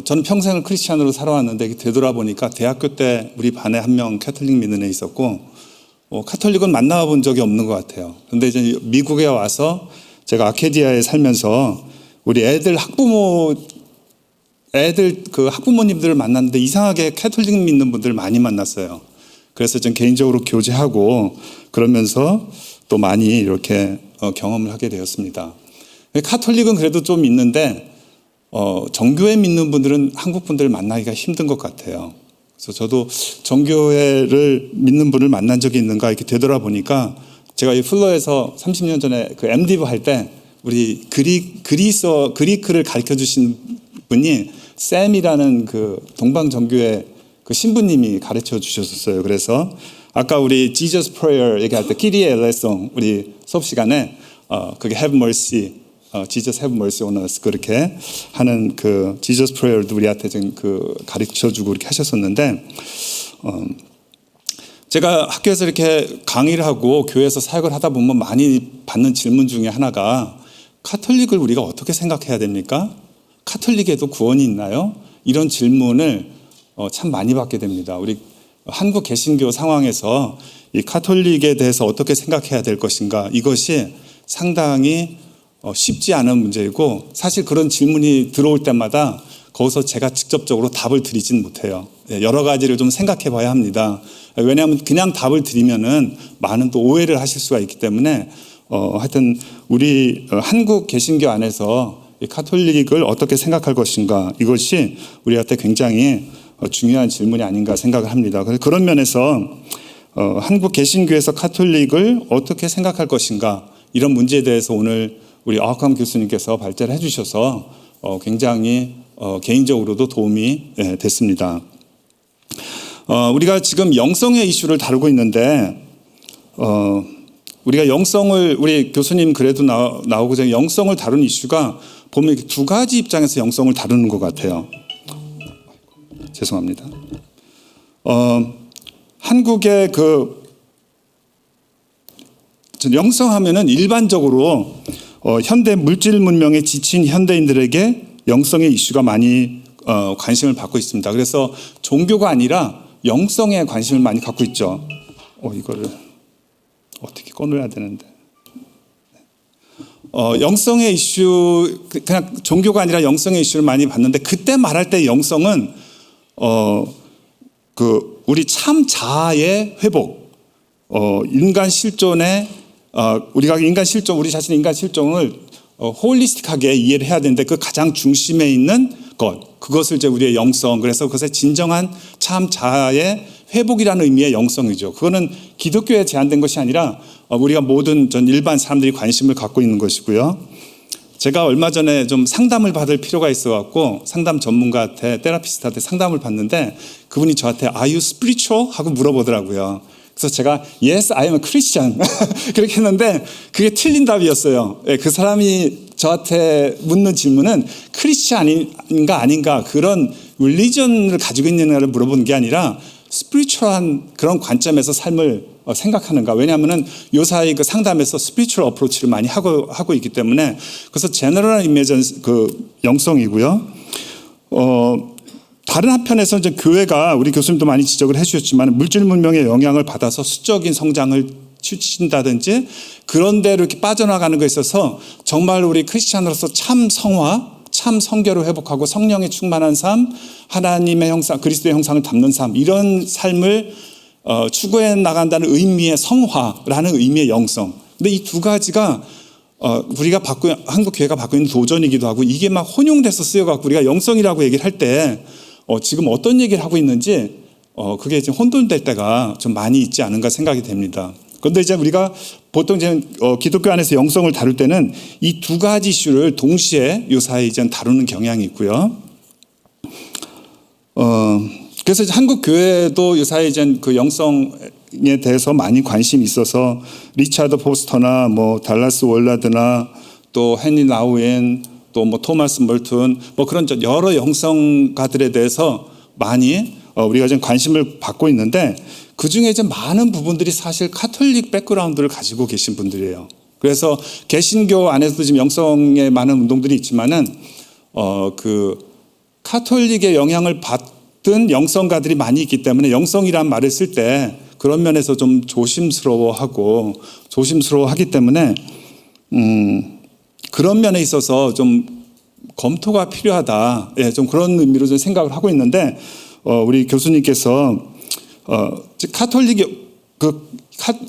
저는 평생을 크리스찬으로 살아왔는데 되돌아보니까 대학교 때 우리 반에 한 명 카톨릭 믿는 애 있었고 카톨릭은 만나본 적이 없는 것 같아요. 그런데 이제 미국에 와서 제가 아카디아에 살면서 우리 애들 그 학부모님들을 만났는데 이상하게 카톨릭 믿는 분들 많이 만났어요. 그래서 좀 개인적으로 교제하고 그러면서 또 많이 이렇게 경험을 하게 되었습니다. 카톨릭은 그래도 좀 있는데 정교회 믿는 분들은 한국 분들 만나기가 힘든 것 같아요. 그래서 저도 정교회를 믿는 분을 만난 적이 있는가 이렇게 되돌아보니까 제가 이 플러에서 30년 전에 그 MDiv 할 때 우리 그리크를 가르쳐 주신 분이 샘이라는 그 동방정교회 그 신부님이 가르쳐 주셨었어요. 그래서 아까 우리 Jesus Prayer 얘기할 때 키리에 엘레송 우리 수업 시간에 그게 Have Mercy, Jesus Have Mercy on Us 그렇게 하는 그 Jesus Prayer도 우리한테 좀 그 가르쳐주고 이렇게 하셨었는데 제가 학교에서 이렇게 강의를 하고 교회에서 사역을 하다 보면 많이 받는 질문 중에 하나가 카톨릭을 우리가 어떻게 생각해야 됩니까? 카톨릭에도 구원이 있나요? 이런 질문을 참 많이 받게 됩니다. 우리 한국 개신교 상황에서 이 카톨릭에 대해서 어떻게 생각해야 될 것인가 이것이 상당히 쉽지 않은 문제이고 사실 그런 질문이 들어올 때마다 거기서 제가 직접적으로 답을 드리진 못해요. 여러 가지를 좀 생각해 봐야 합니다. 왜냐하면 그냥 답을 드리면은 많은 또 오해를 하실 수가 있기 때문에 하여튼 우리 한국 개신교 안에서 이 카톨릭을 어떻게 생각할 것인가 이것이 우리한테 굉장히 중요한 질문이 아닌가 생각을 합니다. 그런 면에서 한국 개신교에서 카톨릭을 어떻게 생각할 것인가 이런 문제에 대해서 오늘 우리 오클럼 교수님께서 발제를 해주셔서 굉장히 개인적으로도 도움이 됐습니다. 우리가 지금 영성의 이슈를 다루고 있는데 우리가 영성을 우리 교수님 그래도 나오고 전에 영성을 다룬 이슈가 보면 두 가지 입장에서 영성을 다루는 것 같아요. 죄송합니다. 한국의 그 영성하면은 일반적으로 현대 물질 문명에 지친 현대인들에게 영성의 이슈가 많이 관심을 받고 있습니다. 그래서 종교가 아니라 영성에 관심을 많이 갖고 있죠. 이거를 어떻게 꺼내야 되는데. 영성의 이슈 그냥 종교가 아니라 영성의 이슈를 많이 받는데 그때 말할 때 영성은 그 우리 참 자아의 회복, 인간 실존의 우리가 우리 자신의 인간 실존을 홀리스틱하게 이해를 해야 되는데 그 가장 중심에 있는 그것을 이제 우리의 영성, 그래서 그것의 진정한 참 자아의 회복이라는 의미의 영성이죠. 그거는 기독교에 제한된 것이 아니라 우리가 모든 전 일반 사람들이 관심을 갖고 있는 것이고요. 제가 얼마 전에 좀 상담을 받을 필요가 있어갖고 상담 전문가한테 테라피스트한테 상담을 받는데 그분이 저한테 Are you spiritual? 하고 물어보더라고요. 그래서 제가 Yes, I am a Christian 그렇게 했는데 그게 틀린 답이었어요. 그 사람이 저한테 묻는 질문은 크리스찬인가 아닌가 그런 릴리전을 가지고 있느냐를 물어보는 게 아니라 스피리추얼한 그런 관점에서 삶을 생각하는가. 왜냐하면은 요사이 그 상담에서 스피리추얼 어프로치를 많이 하고 있기 때문에. 그래서 제너럴한 이미전 그 영성이고요. 다른 한편에서 이제 교회가 우리 교수님도 많이 지적을 해주셨지만 물질 문명의 영향을 받아서 수적인 성장을 추진다든지 그런 데로 이렇게 빠져나가는 것에 있어서 정말 우리 크리스찬으로서 참 성화, 참 성결을 회복하고 성령에 충만한 삶, 하나님의 형상, 그리스도의 형상을 담는 삶, 이런 삶을 추구해 나간다는 의미의 성화라는 의미의 영성. 근데 이 두 가지가 우리가 한국 교회가 받고 있는 도전이기도 하고 이게 막 혼용돼서 쓰여갖고 우리가 영성이라고 얘기를 할 때 지금 어떤 얘기를 하고 있는지 그게 지금 혼돈될 때가 좀 많이 있지 않은가 생각이 됩니다. 그런데 이제 우리가 보통 이제 기독교 안에서 영성을 다룰 때는 이 두 가지 이슈를 동시에 요사이 이제 다루는 경향이 있고요. 그래서 이제 한국 교회도 요사이 이제 그 영성에 대해서 많이 관심이 있어서 리차드 포스터나 뭐 달라스 월라드나 또 헨리 나우엔 또 뭐 토마스 멀튼 뭐 그런 여러 영성가들에 대해서 많이 우리가 좀 관심을 받고 있는데 그 중에 이제 많은 부분들이 사실 카톨릭 백그라운드를 가지고 계신 분들이에요. 그래서 개신교 안에서도 지금 영성에 많은 운동들이 있지만은 그 카톨릭의 영향을 받은 영성가들이 많이 있기 때문에 영성이란 말을 쓸 때 그런 면에서 좀 조심스러워하기 때문에 그런 면에 있어서 좀 검토가 필요하다. 예, 좀 그런 의미로 좀 생각을 하고 있는데 우리 교수님께서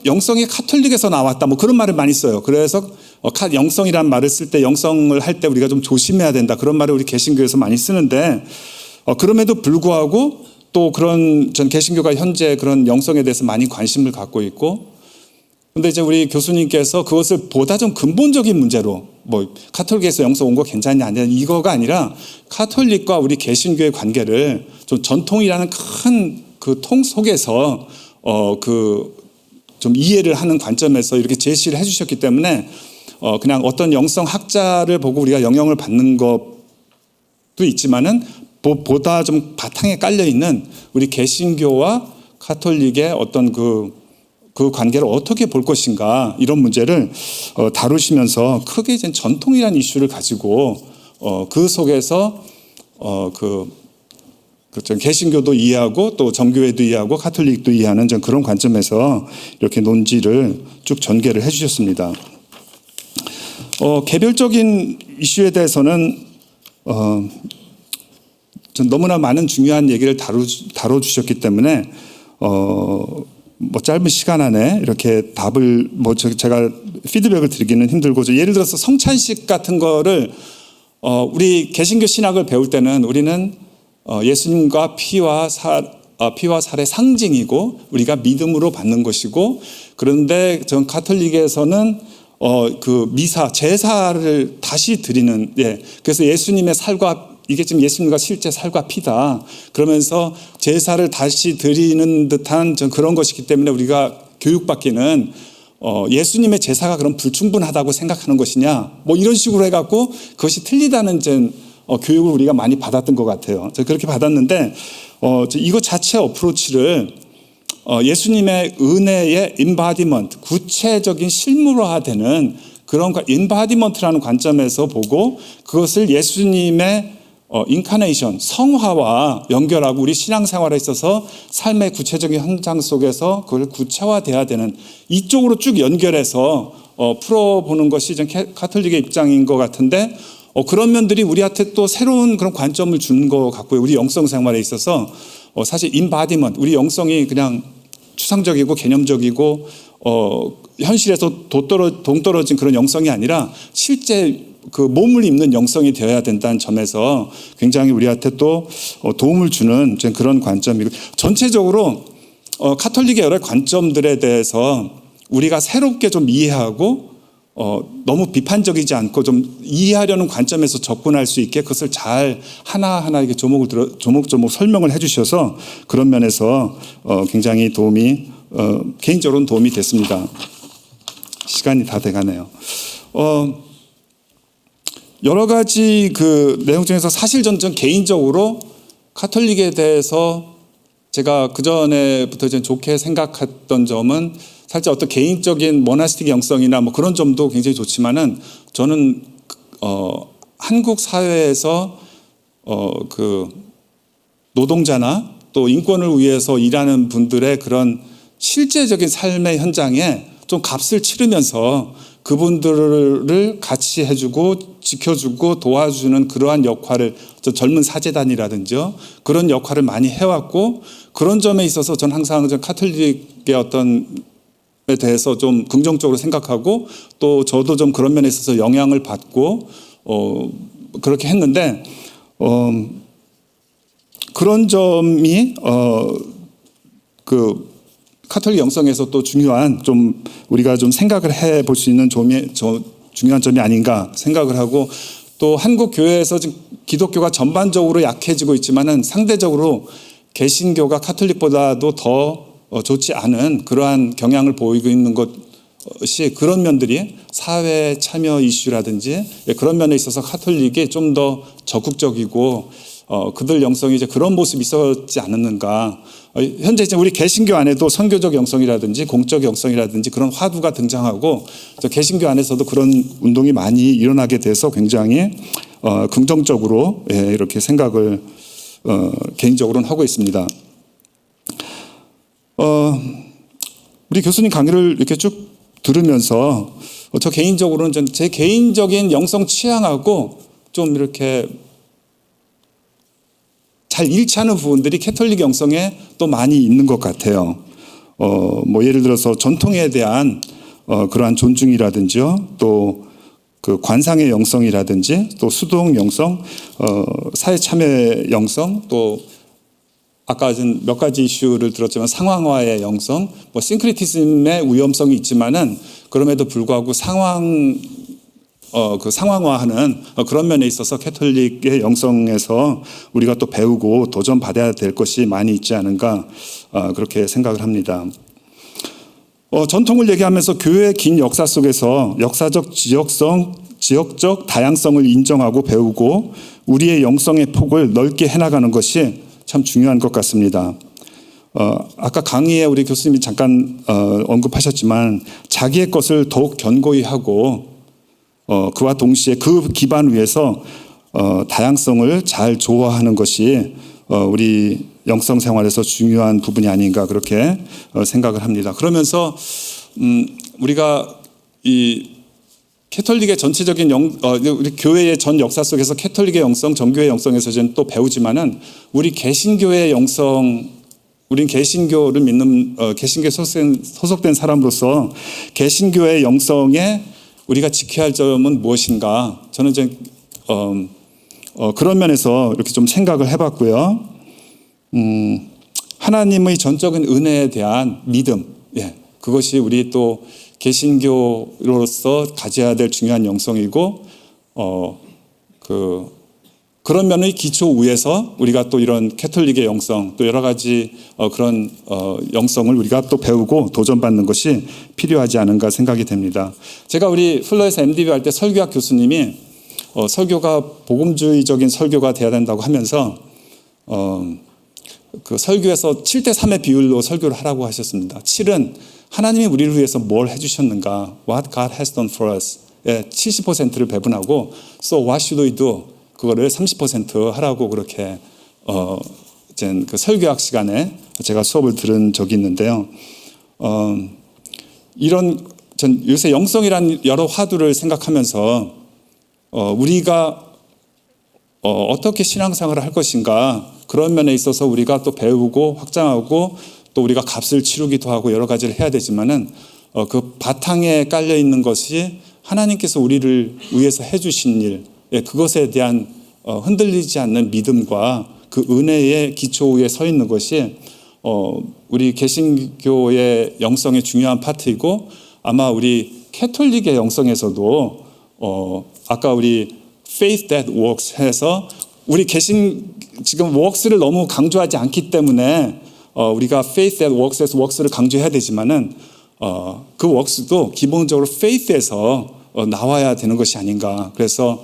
영성이 카톨릭에서 나왔다. 뭐 그런 말을 많이 써요. 그래서 영성이란 말을 쓸 때 영성을 할 때 우리가 좀 조심해야 된다. 그런 말을 우리 개신교에서 많이 쓰는데 그럼에도 불구하고 또 그런 전 개신교가 현재 그런 영성에 대해서 많이 관심을 갖고 있고 근데 이제 우리 교수님께서 그것을 보다 좀 근본적인 문제로 뭐 카톨릭에서 영성 온 거 괜찮냐 아니냐 이거가 아니라 카톨릭과 우리 개신교의 관계를 좀 전통이라는 큰 그 통 속에서 좀 이해를 하는 관점에서 이렇게 제시를 해주셨기 때문에 그냥 어떤 영성 학자를 보고 우리가 영향을 받는 것도 있지만은 보다 좀 바탕에 깔려 있는 우리 개신교와 카톨릭의 어떤 그 관계를 어떻게 볼 것인가 이런 문제를 다루시면서 크게 이제 전통이라는 이슈를 가지고 그 속에서 개신교도 이해하고 또 정교회도 이해하고 카톨릭도 이해하는 그런 관점에서 이렇게 논지를 쭉 전개를 해주셨습니다. 개별적인 이슈에 대해서는 전 너무나 많은 중요한 얘기를 다뤄주셨기 때문에 뭐 짧은 시간 안에 이렇게 답을 제가 피드백을 드리기는 힘들고 예를 들어서 성찬식 같은 거를 우리 개신교 신학을 배울 때는 우리는 예수님과 피와 살의 상징이고 우리가 믿음으로 받는 것이고 그런데 전 카톨릭에서는 그 미사 제사를 다시 드리는 그래서 예수님의 살과 이게 지금 예수님과 실제 살과 피다. 그러면서 제사를 다시 드리는 듯한 그런 것이기 때문에 우리가 교육받기는 예수님의 제사가 그럼 불충분하다고 생각하는 것이냐. 뭐 이런 식으로 해갖고 그것이 틀리다는 교육을 우리가 많이 받았던 것 같아요. 그렇게 받았는데 이거 자체 어프로치를 예수님의 은혜의 인바디먼트, 구체적인 실물화되는 그런 인바디먼트라는 관점에서 보고 그것을 예수님의 인카네이션, 성화와 연결하고 우리 신앙생활에 있어서 삶의 구체적인 현장 속에서 그걸 구체화돼야 되는 이쪽으로 쭉 연결해서 풀어보는 것이 좀 카톨릭의 입장인 것 같은데 그런 면들이 우리한테 또 새로운 그런 관점을 주는 것 같고요. 우리 영성 생활에 있어서 사실 인바디먼트, 우리 영성이 그냥 추상적이고 개념적이고 현실에서 동떨어진 그런 영성이 아니라 실제 그 몸을 입는 영성이 되어야 된다는 점에서 굉장히 우리한테 또 도움을 주는 그런 관점이고 전체적으로 카톨릭의 여러 관점들에 대해서 우리가 새롭게 좀 이해하고 너무 비판적이지 않고 좀 이해하려는 관점에서 접근할 수 있게 그것을 잘 하나하나 이렇게 조목조목 설명을 해주셔서 그런 면에서 굉장히 개인적으로는 도움이 됐습니다. 시간이 다 돼가네요. 여러 가지 그 내용 중에서 사실 전 개인적으로 카톨릭에 대해서 제가 그전에부터 좀 좋게 생각했던 점은 살짝 어떤 개인적인 모나스틱 영성이나 뭐 그런 점도 굉장히 좋지만은 저는 한국 사회에서 그 노동자나 또 인권을 위해서 일하는 분들의 그런 실제적인 삶의 현장에 좀 값을 치르면서 그분들을 같이 해주고 지켜주고 도와주는 그러한 역할을 젊은 사제단이라든지요 그런 역할을 많이 해왔고 그런 점에 있어서 전 항상 카톨릭의 어떤 에 대해서 좀 긍정적으로 생각하고 또 저도 좀 그런 면에 있어서 영향을 받고 그렇게 했는데 그런 점이 그 카톨릭 영성에서 또 중요한 좀 우리가 좀 생각을 해볼 수 있는 중요한 점이 아닌가 생각을 하고 또 한국 교회에서 지금 기독교가 전반적으로 약해지고 있지만은 상대적으로 개신교가 카톨릭보다도 더 좋지 않은 그러한 경향을 보이고 있는 것이 그런 면들이 사회 참여 이슈라든지 그런 면에 있어서 카톨릭이 좀 더 적극적이고 그들 영성이 이제 그런 모습이 있었지 않았는가. 현재 이제 우리 개신교 안에도 선교적 영성이라든지 공적 영성이라든지 그런 화두가 등장하고 개신교 안에서도 그런 운동이 많이 일어나게 돼서 굉장히 긍정적으로 이렇게 생각을 개인적으로는 하고 있습니다. 우리 교수님 강의를 이렇게 쭉 들으면서 저 개인적으로는 제 개인적인 영성 취향하고 좀 이렇게 잘 일치하는 부분들이 캐톨릭 영성에 또 많이 있는 것 같아요. 뭐 예를 들어서 전통에 대한 그러한 존중이라든지요, 또 그 관상의 영성이라든지, 또 수동 영성, 사회 참여 영성, 또 아까 몇 가지 이슈를 들었지만 상황화의 영성, 뭐 싱크리티즘의 위험성이 있지만은 그럼에도 불구하고 상황화하는 그런 면에 있어서 캐톨릭의 영성에서 우리가 또 배우고 도전받아야 될 것이 많이 있지 않은가 그렇게 생각을 합니다. 전통을 얘기하면서 교회의 긴 역사 속에서 역사적 지역적 다양성을 인정하고 배우고 우리의 영성의 폭을 넓게 해나가는 것이 참 중요한 것 같습니다. 아까 강의에 우리 교수님이 잠깐 언급하셨지만 자기의 것을 더욱 견고히 하고 그와 동시에 그 기반 위에서 다양성을 잘 조화하는 것이 우리 영성 생활에서 중요한 부분이 아닌가 그렇게 생각을 합니다. 그러면서 우리가 이 캐톨릭의 전체적인 우리 교회의 전 역사 속에서 캐톨릭의 영성, 정교의 영성에서 저는 또 배우지만은 우리 개신교의 영성, 우린 개신교를 믿는 개신교에 소속된 사람으로서 개신교의 영성에 우리가 지켜야 할 점은 무엇인가? 저는 이제 그런 면에서 이렇게 좀 생각을 해봤고요. 하나님의 전적인 은혜에 대한 믿음, 그것이 우리 또 개신교로서 가져야 될 중요한 영성이고, 그런 면의 기초 위에서 우리가 또 이런 캐톨릭의 영성, 또 여러 가지 그런 영성을 우리가 또 배우고 도전받는 것이 필요하지 않은가 생각이 됩니다. 제가 우리 플러에서 MDB 할 때 설교학 교수님이 설교가 복음주의적인 설교가 돼야 된다고 하면서 그 설교에서 7대3의 비율로 설교를 하라고 하셨습니다. 7은 하나님이 우리를 위해서 뭘 해주셨는가, What God has done for us, 70%를 배분하고 So what should we do? 그거를 30% 하라고 그렇게 그 설교학 시간에 제가 수업을 들은 적이 있는데요. 전 요새 영성이라는 여러 화두를 생각하면서 우리가 어떻게 신앙생활을 할 것인가 그런 면에 있어서 우리가 또 배우고 확장하고 또 우리가 값을 치르기도 하고 여러 가지를 해야 되지만은 그 바탕에 깔려 있는 것이 하나님께서 우리를 위해서 해주신 일, 그것에 대한 흔들리지 않는 믿음과 그 은혜의 기초 위에 서 있는 것이 우리 개신교의 영성의 중요한 파트이고 아마 우리 캐톨릭의 영성에서도 아까 우리 faith that works 해서 우리 지금 works를 너무 강조하지 않기 때문에 우리가 faith that works에서 works를 강조해야 되지만은 그 works도 기본적으로 faith에서 나와야 되는 것이 아닌가. 그래서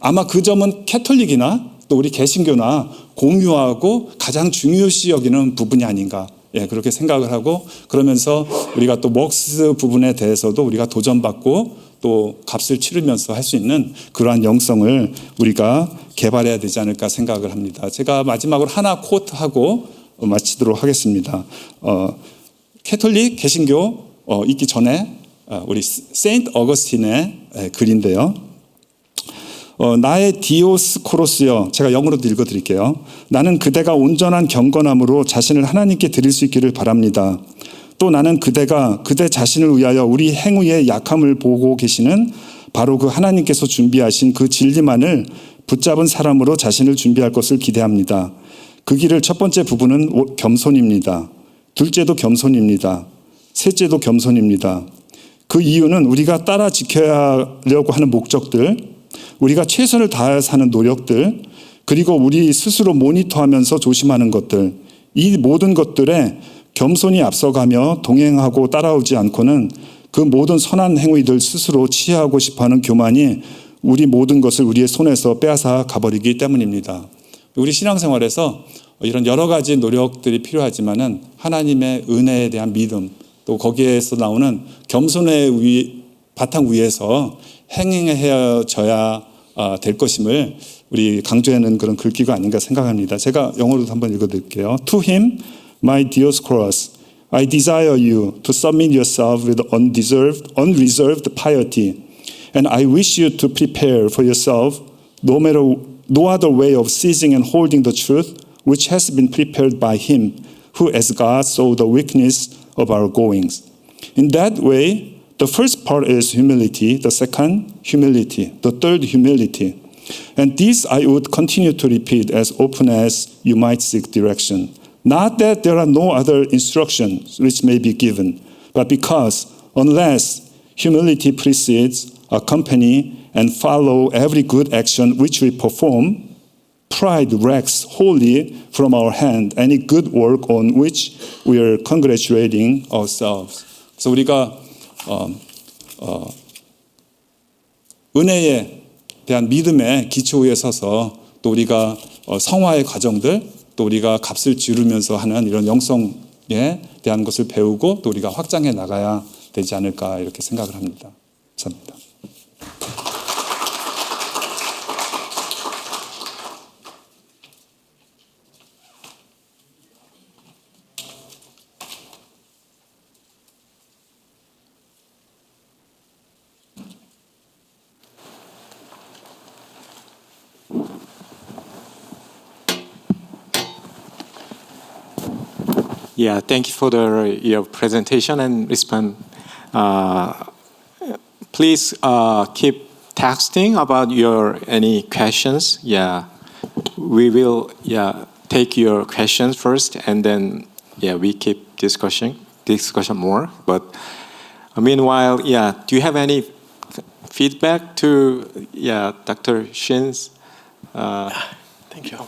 아마 그 점은 캐톨릭이나 또 우리 개신교나 공유하고 가장 중요시 여기는 부분이 아닌가. 예, 그렇게 생각을 하고 그러면서 우리가 또 먹스 부분에 대해서도 우리가 도전받고 또 값을 치르면서 할 수 있는 그러한 영성을 우리가 개발해야 되지 않을까 생각을 합니다. 제가 마지막으로 하나 코트하고 마치도록 하겠습니다. 캐톨릭 개신교 있기 전에 우리 세인트 어거스틴의 글인데요. 나의 디오스코로스여, 제가 영어로도 읽어드릴게요. 나는 그대가 온전한 경건함으로 자신을 하나님께 드릴 수 있기를 바랍니다. 또 나는 그대가 그대 자신을 위하여 우리 행위의 약함을 보고 계시는 바로 그 하나님께서 준비하신 그 진리만을 붙잡은 사람으로 자신을 준비할 것을 기대합니다. 그 길을 첫 번째 부분은 겸손입니다. 둘째도 겸손입니다. 셋째도 겸손입니다. 그 이유는 우리가 따라 지켜야려고 하는 목적들, 우리가 최선을 다해서 하는 노력들, 그리고 우리 스스로 모니터하면서 조심하는 것들, 이 모든 것들에 겸손히 앞서가며 동행하고 따라오지 않고는 그 모든 선한 행위들 스스로 취하고 싶어하는 교만이 우리 모든 것을 우리의 손에서 빼앗아 가버리기 때문입니다. 우리 신앙생활에서 이런 여러 가지 노력들이 필요하지만은 하나님의 은혜에 대한 믿음, 또 거기에서 나오는 겸손의 바탕 위에서 행해져야 될 것임을 우리 강조하는 그런 글귀가 아닌가 생각합니다. 제가 영어로도 한번 읽어드릴게요. To him, my Dioscoros, I desire you to submit yourself with unreserved piety, and I wish you to prepare for yourself no other way of seizing and holding the truth which has been prepared by him, who as God saw the weakness of our goings. In that way, the first part is humility, the second, humility, the third, humility. And this I would continue to repeat as often as you might seek direction. Not that there are no other instructions which may be given, but because unless humility precedes, accompany, and follow every good action which we perform, pride wrecks wholly from our hand any good work on which we are congratulating ourselves. 그래서 우리가 은혜에 대한 믿음의 기초 위에 서서 또 우리가 성화의 과정들, 또 우리가 값을 지르면서 하는 이런 영성에 대한 것을 배우고 또 우리가 확장해 나가야 되지 않을까 이렇게 생각을 합니다. 감사합니다. Yeah, thank you for your presentation and response. Please keep texting about any questions. Yeah, we will take your questions first, and then we keep discussion more. But meanwhile, do you have any feedback to Dr. Shin's Thank you.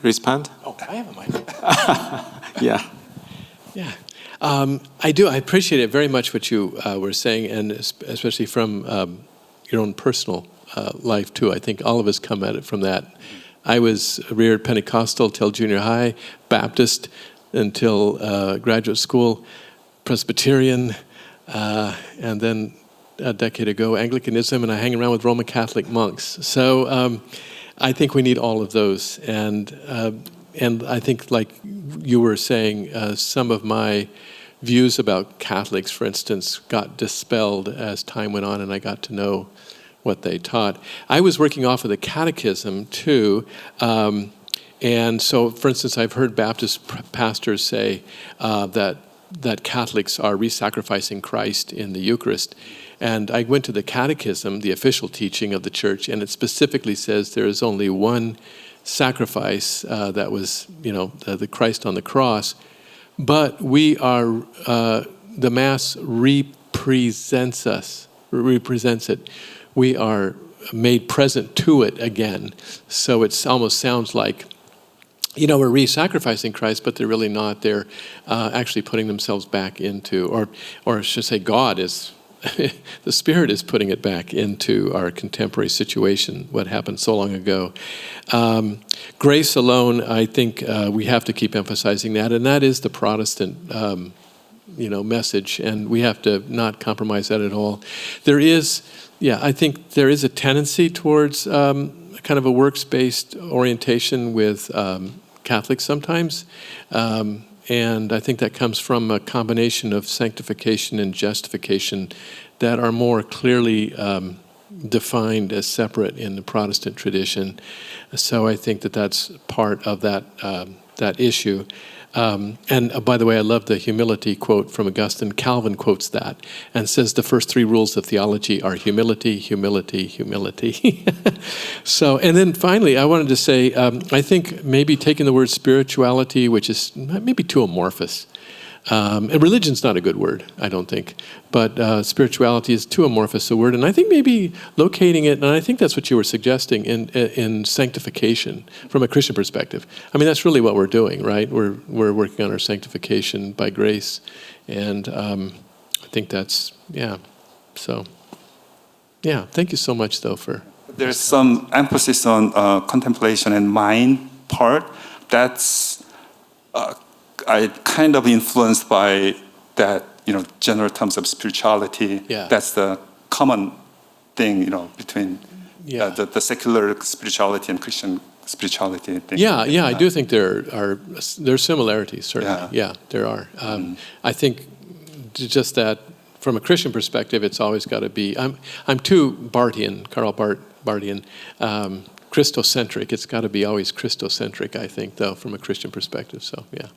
respond? Oh, I have a mic. Yeah. Yeah, I do. I appreciate it very much what you were saying, and especially from your own personal life too. I think all of us come at it from that. I was reared Pentecostal till junior high, Baptist until graduate school, Presbyterian, and then a decade ago Anglicanism, and I hang around with Roman Catholic monks. So I think we need all of those, and I think, like you were saying, some of my views about Catholics, for instance, got dispelled as time went on and I got to know what they taught. I was working off of the catechism, too. And so, for instance, I've heard Baptist pastors say that Catholics are re-sacrificing Christ in the Eucharist. And I went to the catechism, the official teaching of the church, and it specifically says there is only one sacrifice that was, the Christ on the cross. But we are, the Mass represents it. We are made present to it again. So it almost sounds like, we're re-sacrificing Christ, but they're really not. They're actually putting themselves back into, or I should say God is the Spirit is putting it back into our contemporary situation, what happened so long ago. Grace alone, I think we have to keep emphasizing that, and that is the Protestant message, and we have to not compromise that at all. I think there is a tendency towards kind of a works-based orientation with Catholics sometimes, and I think that comes from a combination of sanctification and justification that are more clearly defined as separate in the Protestant tradition. So I think that that's part of that issue. And by the way, I love the humility quote from Augustine. Calvin quotes that and says the first three rules of theology are humility, humility, humility. So, and then finally, I wanted to say, I think maybe taking the word spirituality, which is maybe too amorphous, and religion's not a good word, I don't think, but spirituality is too amorphous a word, and I think maybe locating it, and I think that's what you were suggesting, in sanctification from a Christian perspective. I mean, that's really what we're doing, right? We're working on our sanctification by grace, and I think that's, so, thank you so much, though, for... There's some emphasis on contemplation and mind part. That's... I kind of influenced by that, general terms of spirituality. Yeah. That's the common thing, between the secular spirituality and Christian spirituality thing. I do think there are similarities, certainly. Yeah, there are. I think just that from a Christian perspective, it's always got to be. I'm too Barthian, Karl Barthian. Christocentric. It's got to be always Christocentric, I think, though, from a Christian perspective. So, yeah.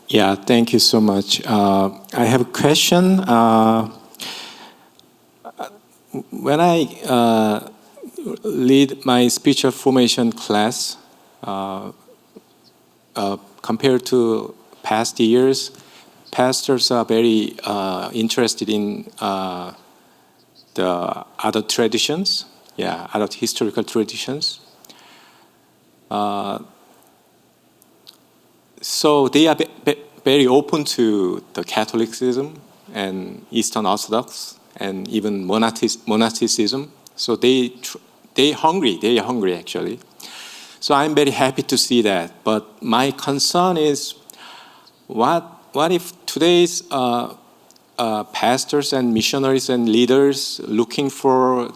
Yeah, thank you so much. I have a question. When I lead my spiritual formation class, compared to past years, pastors are very interested in the other traditions, other historical traditions. So they are very open to the Catholicism and Eastern Orthodox and even monasticism. So they are hungry actually. So I'm very happy to see that. But my concern is, what if today's pastors and missionaries and leaders looking for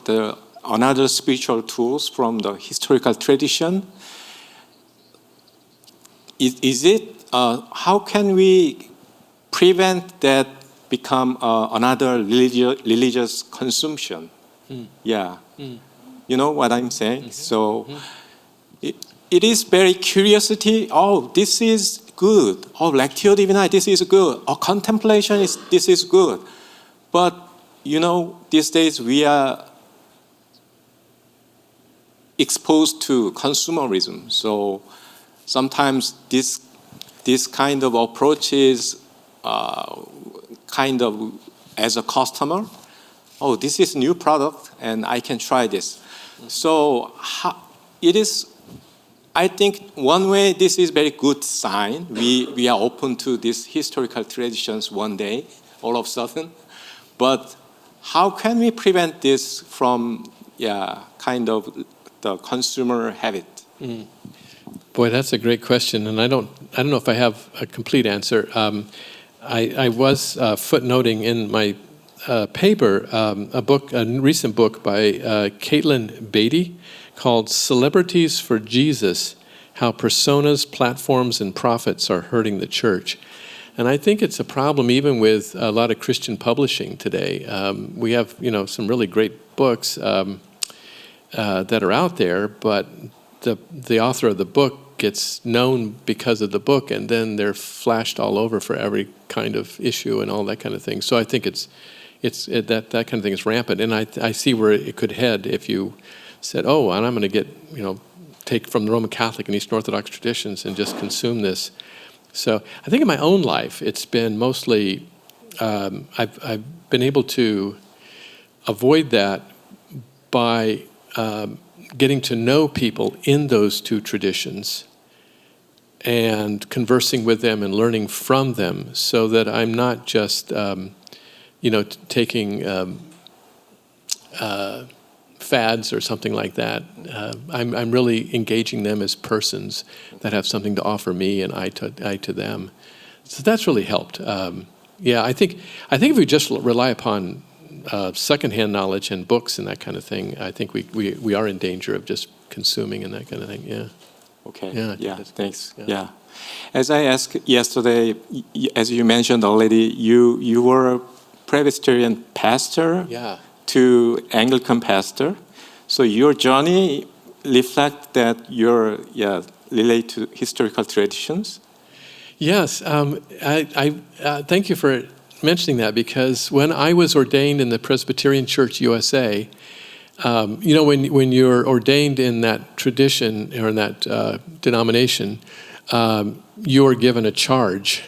another spiritual tools from the historical tradition? Is it how can we prevent that become another religious consumption? You know what I'm saying? So it is very curiosity. Oh, this is good. Oh, Lectio Divina, this is good. Oh, contemplation this is good. But these days we are exposed to consumerism. So sometimes this kind of approach is kind of as a customer, oh, this is new product and I can try this. So it is, I think one way this is very good sign. We are open to these historical traditions one day, all of a sudden. But how can we prevent this from, kind of the consumer habit? Boy, that's a great question, and I don't know if I have a complete answer. I was footnoting in my paper a recent book by Caitlin Beatty called "Celebrities for Jesus: How Personas, Platforms, and Profits Are Hurting the Church." And I think it's a problem even with a lot of Christian publishing today. We have, some really great books that are out there, but the author of the book gets known because of the book, and then they're flashed all over for every kind of issue and all that kind of thing. So I think that kind of thing is rampant, and I see where it could head if you said, "Oh, and I'm going to get take from the Roman Catholic and Eastern Orthodox traditions and just consume this." So I think in my own life, it's been mostly I've been able to avoid that by getting to know people in those two traditions and conversing with them and learning from them, so that I'm not just taking fads or something like that. I'm really engaging them as persons that have something to offer me, and I to them. So that's really helped. I think if we just rely upon secondhand knowledge and books and that kind of thing, I think we are in danger of just consuming and that kind of thing. Yeah. Okay. Yeah. Thanks. Yeah. As I asked yesterday, as you mentioned already, you were a Presbyterian pastor to Anglican pastor. So your journey reflects that you're relate to historical traditions. Yes. I thank you for mentioning that, because when I was ordained in the Presbyterian Church USA, when you're ordained in that tradition or in that denomination, you are given a charge.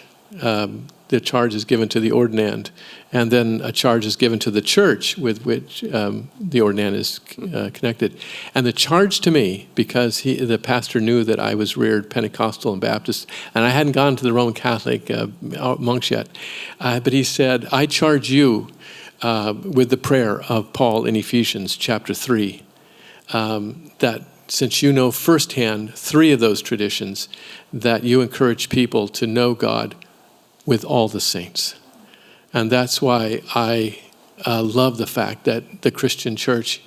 The charge is given to the ordinand, and then a charge is given to the church with which the ordinand is connected. And the charge to me, because the pastor knew that I was reared Pentecostal and Baptist, and I hadn't gone to the Roman Catholic monks yet, but he said, I charge you with the prayer of Paul in Ephesians chapter 3, that since you know firsthand 3 of those traditions, that you encourage people to know God with all the saints. And that's why I love the fact that the Christian church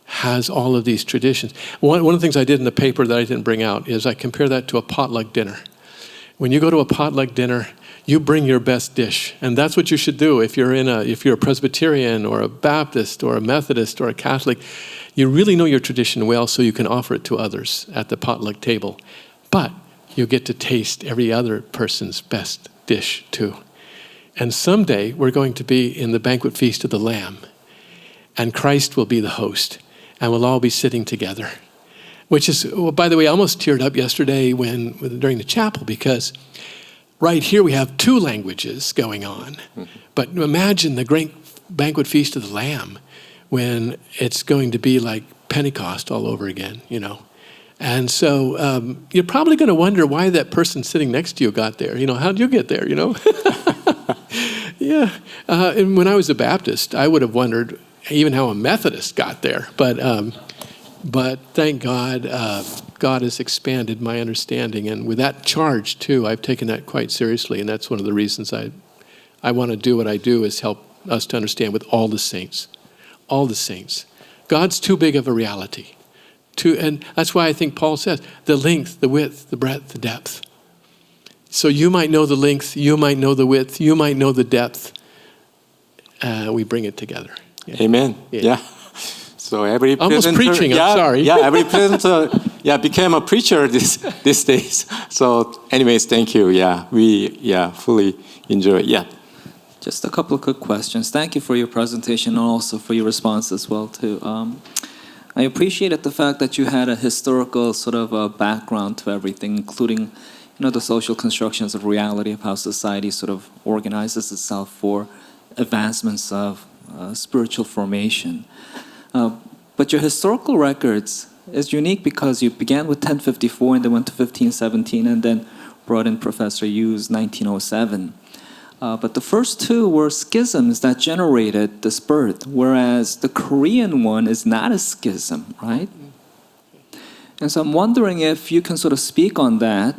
has all of these traditions. One of the things I did in the paper that I didn't bring out is I compare that to a potluck dinner. When you go to a potluck dinner, you bring your best dish, and that's what you should do. If you're a Presbyterian or a Baptist or a Methodist or a Catholic, you really know your tradition well, so you can offer it to others at the potluck table. But you get to taste every other person's best dish too. And someday we're going to be in the banquet feast of the Lamb, and Christ will be the host, and we'll all be sitting together. Which is, by the way, I almost teared up yesterday during the chapel, because right here we have 2 languages going on. Mm-hmm. But imagine the great banquet feast of the Lamb when it's going to be like Pentecost all over again, And so you're probably going to wonder why that person sitting next to you got there. How did you get there, Yeah. And when I was a Baptist, I would have wondered even how a Methodist got there. But thank God, God has expanded my understanding. And with that charge, too, I've taken that quite seriously. And that's one of the reasons I want to do what I do, is help us to understand with all the saints. All the saints. God's too big of a reality. And that's why I think Paul says, the length, the width, the breadth, the depth. So you might know the length, you might know the width, you might know the depth. We bring it together. Yeah. Amen. Yeah. So every almost presenter, preaching. I'm sorry. Yeah, every presenter, became a preacher these days. So, anyways, thank you. Yeah, we fully enjoy it. Yeah. Just a couple of quick questions. Thank you for your presentation and also for your response as well too. I appreciated the fact that you had a historical sort of a background to everything, including, the social constructions of reality of how society sort of organizes itself for advancements of spiritual formation. But your historical records is unique because you began with 1054 and then went to 1517 and then brought in Professor Yu's 1907. But the first 2 were schisms that generated this birth, whereas the Korean one is not a schism, right? And so I'm wondering if you can sort of speak on that,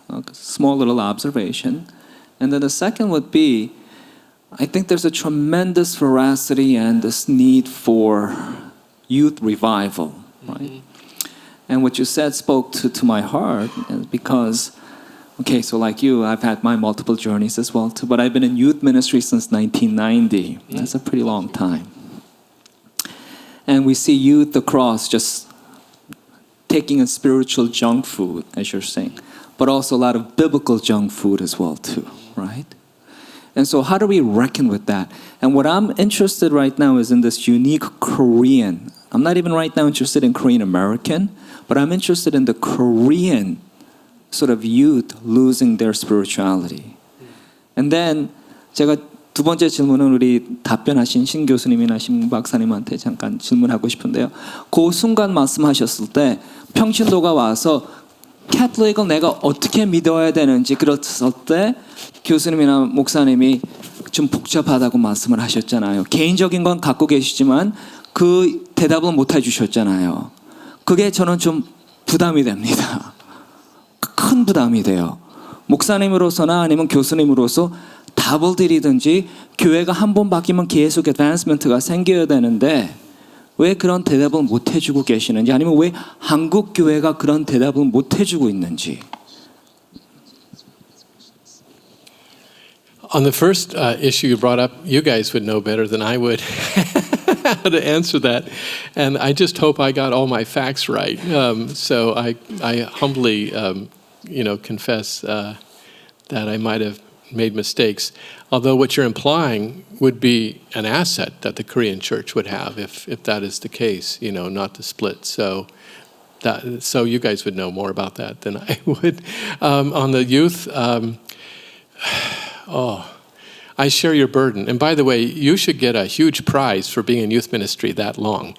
a small little observation. And then the second would be, I think there's a tremendous veracity and this need for youth revival, right? Mm-hmm. And what you said spoke to my heart, because, okay, so like you, I've had my multiple journeys as well too, but I've been in youth ministry since 1990. Mm-hmm. That's a pretty long time. And we see youth across just taking in spiritual junk food, as you're saying, but also a lot of biblical junk food as well too, right? And so how do we reckon with that? And what I'm interested right now is in this unique Korean. I'm not even right now interested in Korean American, but I'm interested in the Korean sort of youth losing their spirituality. And then 제가 두 번째 질문은 우리 답변하신 신 교수님이나 신 박사님한테 잠깐 질문하고 싶은데요. 그 순간 말씀하셨을 때 평신도가 와서 캐톨릭을 내가 어떻게 믿어야 되는지 그랬을 때 교수님이나 목사님이 좀 복잡하다고 말씀을 하셨잖아요. 개인적인 건 갖고 계시지만 그 대답은 못 해주셨잖아요. 그게 저는 좀 부담이 됩니다. 큰 부담이 돼요. 목사님으로서나 아니면 교수님으로서 답을 드리든지 교회가 한 번 바뀌면 계속 어드밴스먼트가 생겨야 되는데 왜 그런 대답을 못 해주고 계시는지 아니면 왜 한국 교회가 그런 대답을 못 해주고 있는지. On the first issue you brought up, you guys would know better than I would how to answer that. And I just hope I got all my facts right. So I humbly, confess that I might have made mistakes. Although what you're implying would be an asset that the Korean church would have if that is the case, not to split. So you guys would know more about that than I would. On the youth, I share your burden. And by the way, you should get a huge prize for being in youth ministry that long.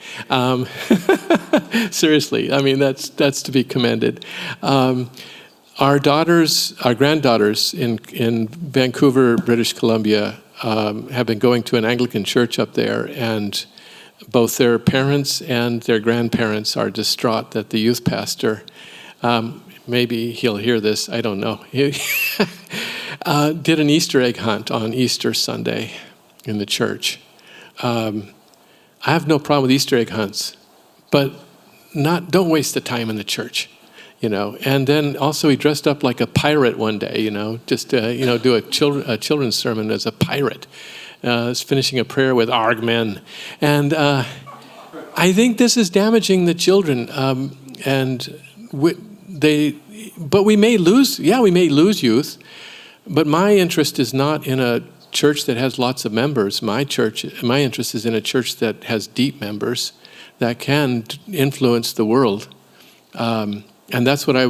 Seriously, I mean, that's to be commended. Our granddaughters in Vancouver, British Columbia, have been going to an Anglican church up there, and both their parents and their grandparents are distraught that the youth pastor, maybe he'll hear this, I don't know, did an Easter egg hunt on Easter Sunday in the church. I have no problem with Easter egg hunts, but don't waste the time in the church. And then also he dressed up like a pirate one day, just do a children's sermon as a pirate, finishing a prayer with "Arg men," and I think this is damaging the children, but we may lose youth, but my interest is not in a church that has lots of members. My interest is in a church that has deep members that can influence the world. And that's what I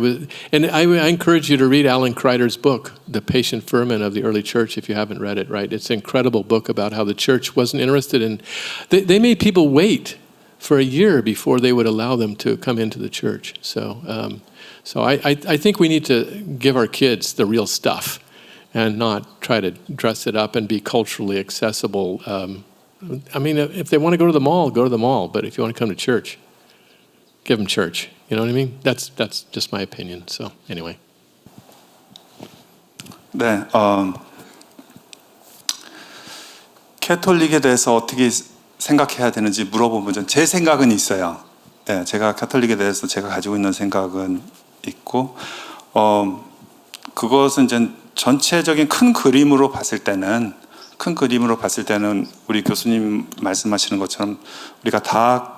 encourage you to read Alan Kreider's book, The Patient Ferment of the Early Church, if you haven't read it, right? It's an incredible book about how the church wasn't interested in... They made people wait for a year before they would allow them to come into the church. So I think we need to give our kids the real stuff and not try to dress it up and be culturally accessible. I mean, if they want to go to the mall, go to the mall. But if you want to come to church, give them church. You know what I mean? That's just my opinion. So anyway. 네, 캐톨릭에 대해서 어떻게 생각해야 되는지 물어보면 제 생각은 있어요. 네, 제가 캐톨릭에 대해서 제가 가지고 있는 생각은 있고, 그것은 이제 전체적인 큰 그림으로 봤을 때는 우리 교수님 말씀하시는 것처럼 우리가 다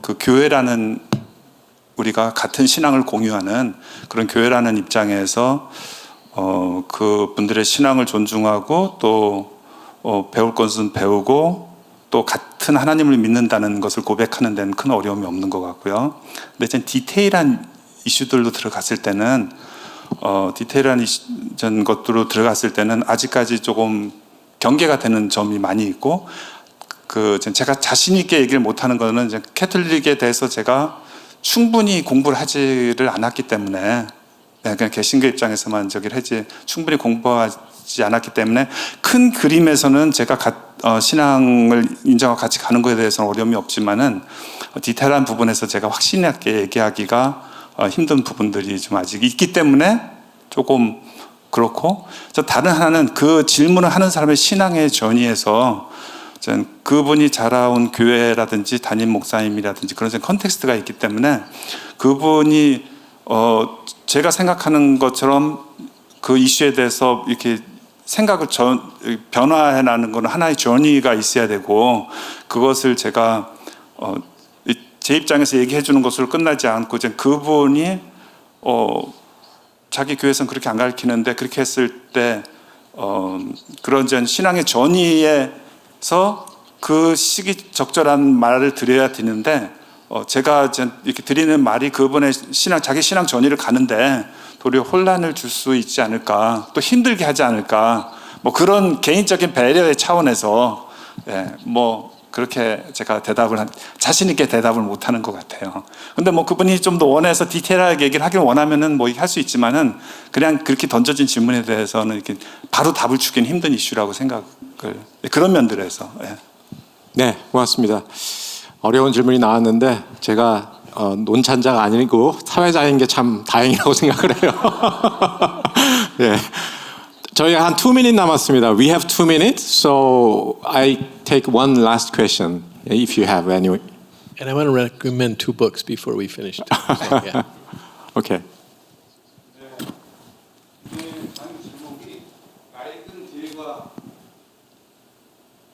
그 교회라는 우리가 같은 신앙을 공유하는 그런 교회라는 입장에서 그 분들의 신앙을 존중하고 또 배울 것은 배우고 또 같은 하나님을 믿는다는 것을 고백하는 데는 큰 어려움이 없는 것 같고요. 근데 좀 디테일한 이슈들로 들어갔을 때는 것들로 들어갔을 때는 아직까지 조금 경계가 되는 점이 많이 있고, 제가 자신 있게 얘기를 못하는 거는 이제 캐톨릭에 대해서 제가 충분히 공부를 하지를 않았기 때문에, 그냥 개신교 입장에서만 하지 충분히 공부하지 않았기 때문에 큰 그림에서는 제가 신앙을 인정하고 같이 가는 것에 대해서는 어려움이 없지만은 디테일한 부분에서 제가 확신있게 얘기하기가 힘든 부분들이 좀 아직 있기 때문에 조금 그렇고, 다른 하나는 그 질문을 하는 사람의 신앙의 전이에서 그분이 자라온 교회라든지 담임 목사님이라든지 그런 컨텍스트가 있기 때문에 그분이 제가 생각하는 것처럼 그 이슈에 대해서 이렇게 생각을 변화해 나가는 건 하나의 전이가 있어야 되고, 그것을 제가 제 입장에서 얘기해 주는 것으로 끝나지 않고 이제 그분이 자기 교회에서는 그렇게 안 가르치는데 그렇게 했을 때 그런 신앙의 전이에서 그 시기적절한 말을 드려야 되는데, 제가 이렇게 드리는 말이 그분의 자기 신앙 전이를 가는데 도리어 혼란을 줄 수 있지 않을까, 또 힘들게 하지 않을까, 그런 개인적인 배려의 차원에서 그렇게 제가 자신 있게 대답을 못하는 것 같아요. 근데 그분이 좀 더 원해서 디테일하게 얘기를 하길 원하면은 할 수 있지만은 그냥 그렇게 던져진 질문에 대해서는 이렇게 바로 답을 주기는 힘든 이슈라고 생각합니다. 그런 면들에서. 예. 네, 고맙습니다. 어려운 질문이 나왔는데 제가 논찬자가 아니고 사회자인 게 참 다행이라고 생각을 해요. 예. 저희가 한 2minutes 남았습니다. We have 2 minutes, so I take one last question, if you have any. And I want to recommend 2 books before we finish. So, yeah. Okay.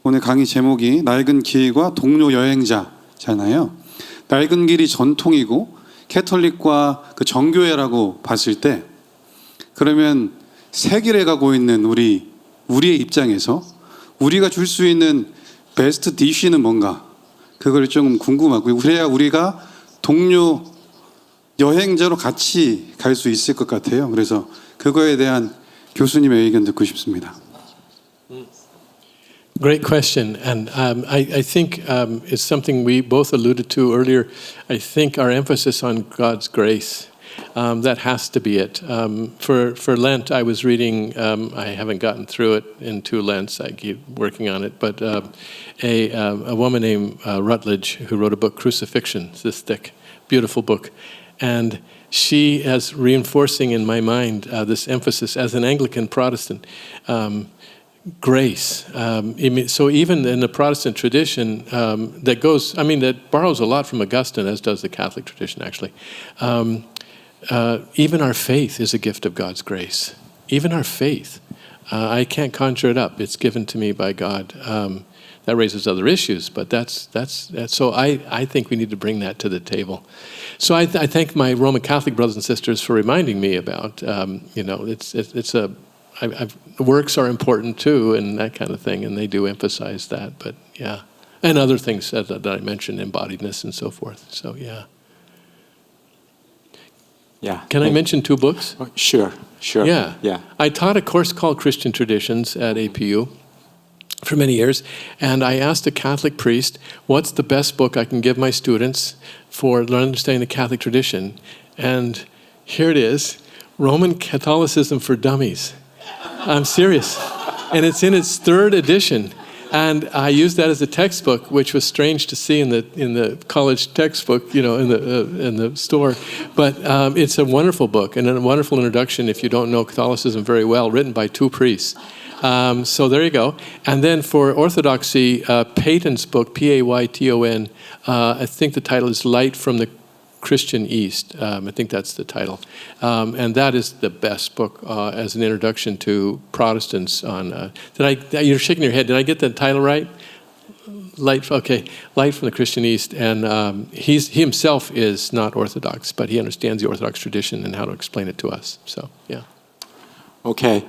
오늘 강의 제목이 낡은 길과 동료 여행자잖아요. 낡은 길이 전통이고 캐톨릭과 그 정교회라고 봤을 때 그러면 새 길에 가고 있는 우리의 입장에서 우리가 줄 수 있는 베스트 디쉬는 뭔가 그걸 좀 궁금하고요. 그래야 우리가 동료 여행자로 같이 갈 수 있을 것 같아요. 그래서 그거에 대한 교수님의 의견 듣고 싶습니다. Great question, and I think it's something we both alluded to earlier. I think our emphasis on God's grace, that has to be it. For Lent, I was reading, I haven't gotten through it in 2 Lents, I keep working on it, but a woman named Rutledge who wrote a book, Crucifixion, it's this thick, beautiful book, and she is reinforcing in my mind this emphasis as an Anglican Protestant, grace. So even in the Protestant tradition that borrows a lot from Augustine, as does the Catholic tradition actually, even our faith is a gift of God's grace. Even our faith. I can't conjure it up. It's given to me by God. That raises other issues, but that's so I think we need to bring that to the table. So I thank my Roman Catholic brothers and sisters for reminding me about, works are important too, and that kind of thing, and they do emphasize that. But yeah, and other things that I mentioned, embodiedness and so forth. So yeah. Yeah. Can I mention 2 books? Sure. Yeah. Yeah. I taught a course called Christian Traditions at APU for many years, and I asked a Catholic priest, what's the best book I can give my students for understanding the Catholic tradition? And here it is, Roman Catholicism for Dummies. I'm serious. And it's in its 3rd edition. And I used that as a textbook, which was strange to see in the college textbook, in the store. But it's a wonderful book and a wonderful introduction if you don't know Catholicism very well, written by 2 priests. So there you go. And then for Orthodoxy, Payton's book, Payton, I think the title is Light from the Christian East. I think that's the title. And that is the best book as an introduction to Protestants on... you're shaking your head. Did I get the title right? Light from the Christian East. And he himself is not Orthodox, but he understands the Orthodox tradition and how to explain it to us. So, yeah. Okay.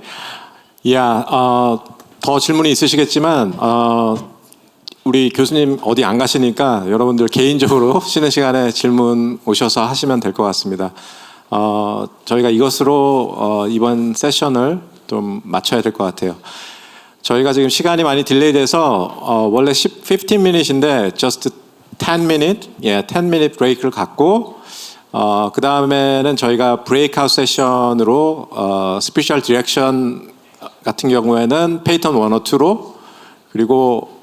Yeah, 더 질문이 있으시겠지만 우리 교수님 어디 안 가시니까 여러분들 개인적으로 쉬는 시간에 질문 오셔서 하시면 될 것 같습니다. 저희가 이것으로 이번 세션을 좀 마쳐야 될 것 같아요. 저희가 지금 시간이 많이 딜레이 돼서 원래 15minutes인데 just 10minute, 10minute 브레이크를 갖고 그 다음에는 저희가 브레이크아웃 세션으로 스피셜 디렉션 같은 경우에는 페이턴 1, 2로 그리고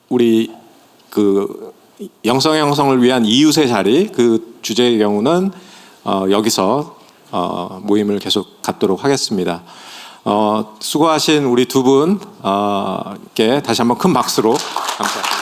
우리 그 영성의 형성을 위한 이웃의 자리 그 주제의 경우는 여기서 모임을 계속 갖도록 하겠습니다. 수고하신 우리 2분께 다시 한번 큰 박수로 감사합니다.